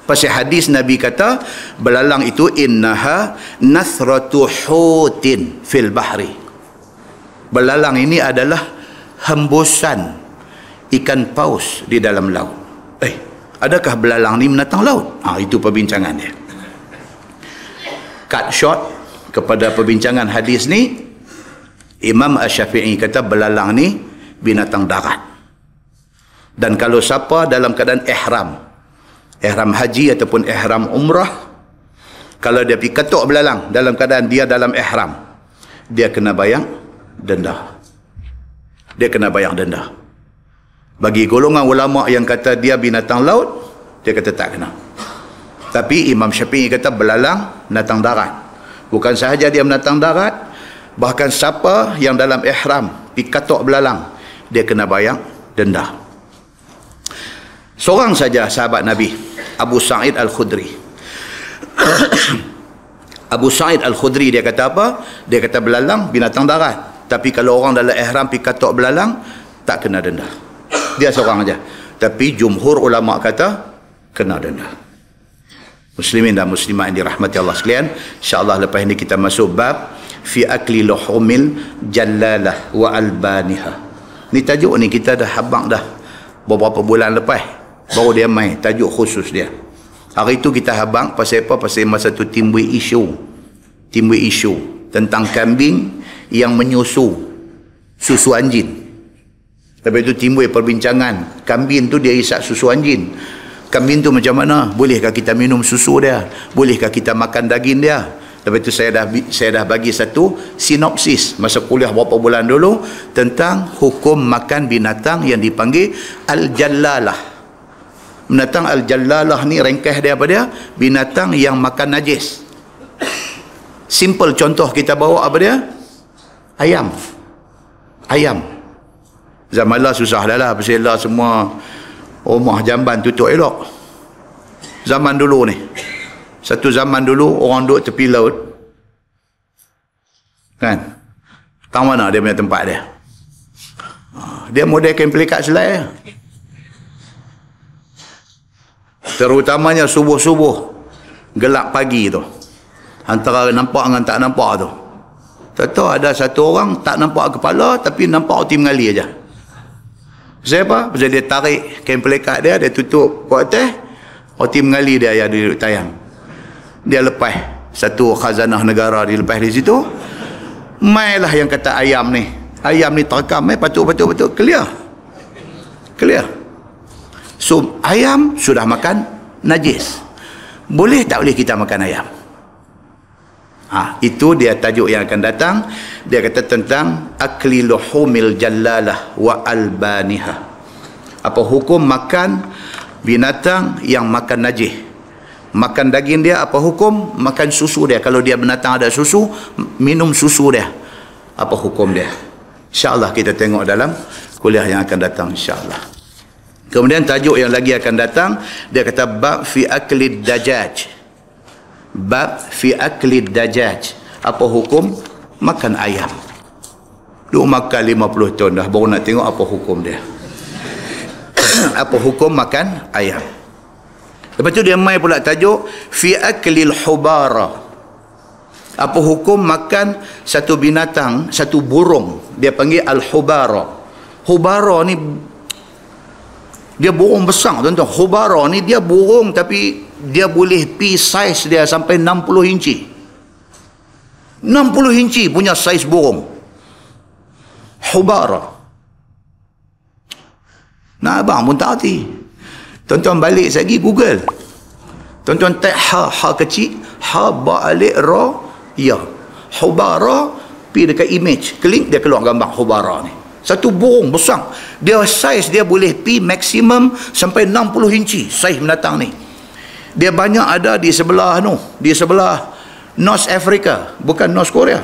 Pasal hadis Nabi kata belalang itu innaha nathratu hutin fil bahri. Belalang ini adalah hembusan ikan paus di dalam laut. Adakah belalang ni menatang laut? Itu perbincangan dia. Cut short kepada perbincangan hadis ni, Imam Asy-Syafi'i kata belalang ni binatang darat. Dan kalau siapa dalam keadaan ihram haji ataupun ihram umrah, kalau dia pergi ketuk belalang dalam keadaan dia dalam ihram, dia kena bayar denda. Dia kena bayar denda. Bagi golongan ulama yang kata dia binatang laut, dia kata tak kena. Tapi Imam Syafi'i kata belalang menatang darat. Bukan sahaja dia menatang darat, bahkan siapa yang dalam ihram pergi ketuk belalang, dia kena bayar denda. Seorang saja sahabat Nabi, Abu Sa'id Al-Khudri. Abu Sa'id Al-Khudri dia kata apa? Dia kata belalang binatang darat. Tapi kalau orang dalam ihram pergi katuk belalang, tak kena denda. Dia seorang aja. Tapi jumhur ulama kata kena denda. Muslimin dan muslimat yang dirahmati Allah sekalian, insya-Allah lepas ini kita masuk bab fi akli luhumil jallalah wa albaniha. Ni tajuk ni kita dah habaq dah beberapa bulan lepas, baru dia mai tajuk khusus dia. Hari itu kita habaq pasal apa? Pasal masa tu timbul isu tentang kambing yang menyusu susu anjing. Lepas itu timbul perbincangan, kambing tu dia isap susu anjing. Kambing tu macam mana? Bolehkah kita minum susu dia? Bolehkah kita makan daging dia? Lepas itu saya dah bagi satu sinopsis masa kuliah berapa bulan dulu tentang hukum makan binatang yang dipanggil al-jallalah. Binatang al-jallalah ni ringkas dia apa dia? Binatang yang makan najis. Simple contoh kita bawa apa dia? Ayam. Zaman lah susah dah lah. Pasal lah semua rumah jamban tutup elok. Zaman dulu ni. Satu zaman dulu orang duduk tepi laut. Kan? Tahu mana dia punya tempat dia? Dia modelkan pelikat selai. Terutamanya subuh-subuh, gelap pagi tu. Antara nampak dengan tak nampak tu. Tahu ada satu orang tak nampak kepala tapi nampak roti mengalir aja. Siapa? Pasal dia tarik kain pelikat dia, dia tutup kuat atas, roti mengalir dia yang duduk tayang. Dia lepas satu khazanah negara, dia lepas di situ. Mailah yang kata ayam ni terekam, patut clear. So ayam sudah makan najis, boleh tak boleh kita makan ayam? Itu dia tajuk yang akan datang. Dia kata tentang akli luhumil jallalah wa albaniha. Apa hukum makan binatang yang makan najis? Makan daging dia apa hukum? Makan susu dia. Kalau dia binatang ada susu, minum susu dia. Apa hukum dia? InsyaAllah kita tengok dalam kuliah yang akan datang, insyaAllah. Kemudian tajuk yang lagi akan datang, dia kata bab fi akli dajaj. Bab fi akli dajaj. Apa hukum makan ayam? Duk makan 50 tahun dah baru nak tengok apa hukum dia. Apa hukum makan ayam? Lepas tu dia mai pula tajuk fi aklil hubara. Apa hukum makan satu binatang, satu burung, dia panggil al-hubara. Hubara ni dia burung besar, tuan-tuan. Hubara ni dia burung tapi dia boleh pi saiz dia sampai 60 inci. 60 inci punya saiz burung. Hubara. Nah, abang pun tak hati. Tuan-tuan balik lagi Google. Tuan-tuan tak ha kecil, ha ba alif ra ya. Hubara, pergi dekat image, klik dia keluar gambar hubara ni. Satu burung besar. Dia saiz dia boleh pi maksimum sampai 60 inci saiz binatang ni. Dia banyak ada di sebelah di sebelah North Africa, bukan North Korea.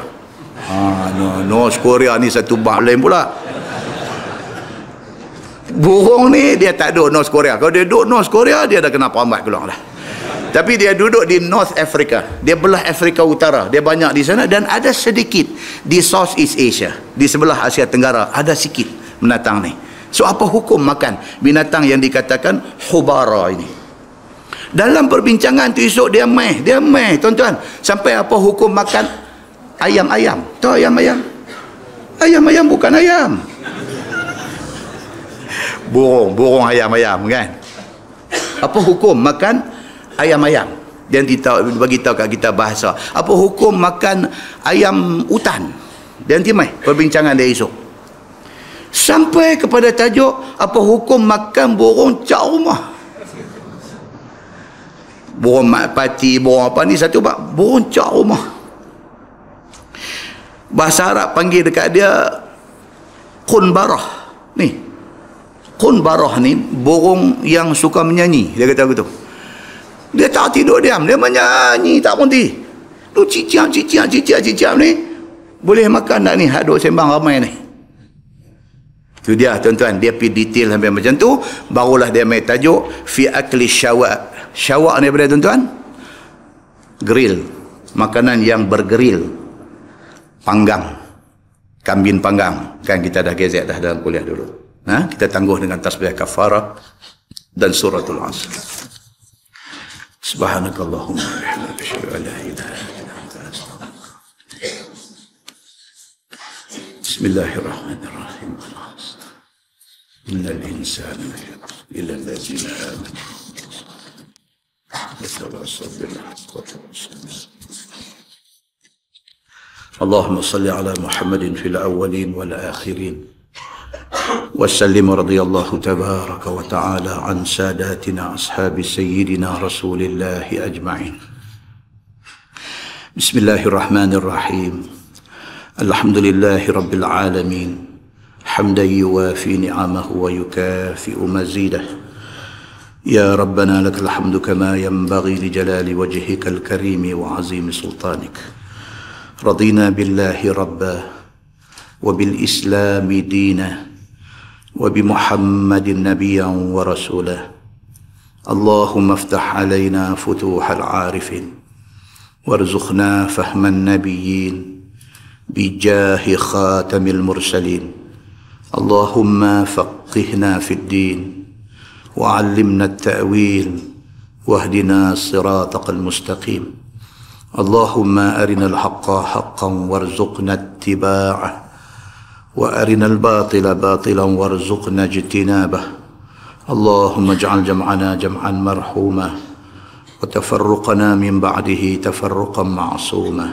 North Korea ni satu bab lain pula. Burung ni dia tak duduk North Korea. Kalau dia duduk North Korea, dia dah kena perambat keluar dah. Tapi dia duduk di North Africa. Dia belah Afrika Utara. Dia banyak di sana dan ada sedikit di Southeast Asia. Di sebelah Asia Tenggara ada sikit binatang ni. So apa hukum makan binatang yang dikatakan hubara ini? Dalam perbincangan tu esok dia mai tuan-tuan. Sampai apa hukum makan ayam-ayam? Tahu ayam-ayam? Ayam-ayam bukan ayam. Burung ayam-ayam kan? Apa hukum makan ayam-ayam? Dan bagi tahu kat kita bahasa. Apa hukum makan ayam hutan? Dan timai perbincangan dia esok. Sampai kepada tajuk apa hukum makan burung cak rumah? Burung mak pati, burung apa ni satu bab, burung cak rumah. Bahasa Arab panggil dekat dia kunbarah. Ni kunbarah ni burung yang suka menyanyi, dia kata begitu. Dia tak tidur diam, dia menyanyi tak berhenti. Tu ciciam ni boleh makan tak ni? Hak duk sembang ramai ni. Tu dia tuan-tuan, dia pergi detail sampai macam tu, barulah dia mai tajuk fi akli syawak. Syawak ni apa dia tuan-tuan? Grill, makanan yang bergeril, panggang, kambing panggang. Kan kita dah gezek dah dalam kuliah dulu. Kita tangguh dengan tasbih kafarah dan suratul Asr. Subhanakallahumma wa bihamdika asyhadu an la ilaha illa anta astaghfiruka. Bismillahirrahmanirrahim. Innal insana lafi khusr illa allazina amanu. اللهم صل على محمد في الأولين والآخرين وسلم رضي الله تبارك وتعالى عن ساداتنا أصحاب سيدنا رسول الله أجمعين. بسم الله الرحمن الرحيم. الحمد لله رب العالمين حمدا يوافي نعمه ويكافئ مزيده. يا ربنا لك الحمد كما ينبغي لجلال وجهك الكريم وعظيم سلطانك. رضينا بالله ربا وبالإسلام دينا وبمحمد نبيا ورسولا. اللهم افتح علينا فتوح العارفين وارزقنا فهم النبيين بجاه خاتم المرسلين. اللهم فقهنا في الدين وعلمنا التأويل واهدنا صراطك المستقيم. اللهم أرنا الحق حقا وارزقنا اتباعه وأرنا الباطل باطلا وارزقنا اجتنابه. اللهم اجعل جمعنا جمعا مرحوما وتفرقنا من بعده تفرقا معصوما.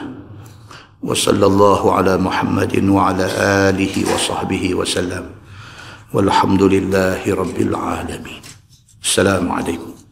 وصلى الله على محمد وعلى آله وصحبه وسلم والحمد لله رب العالمين. السلام عليكم.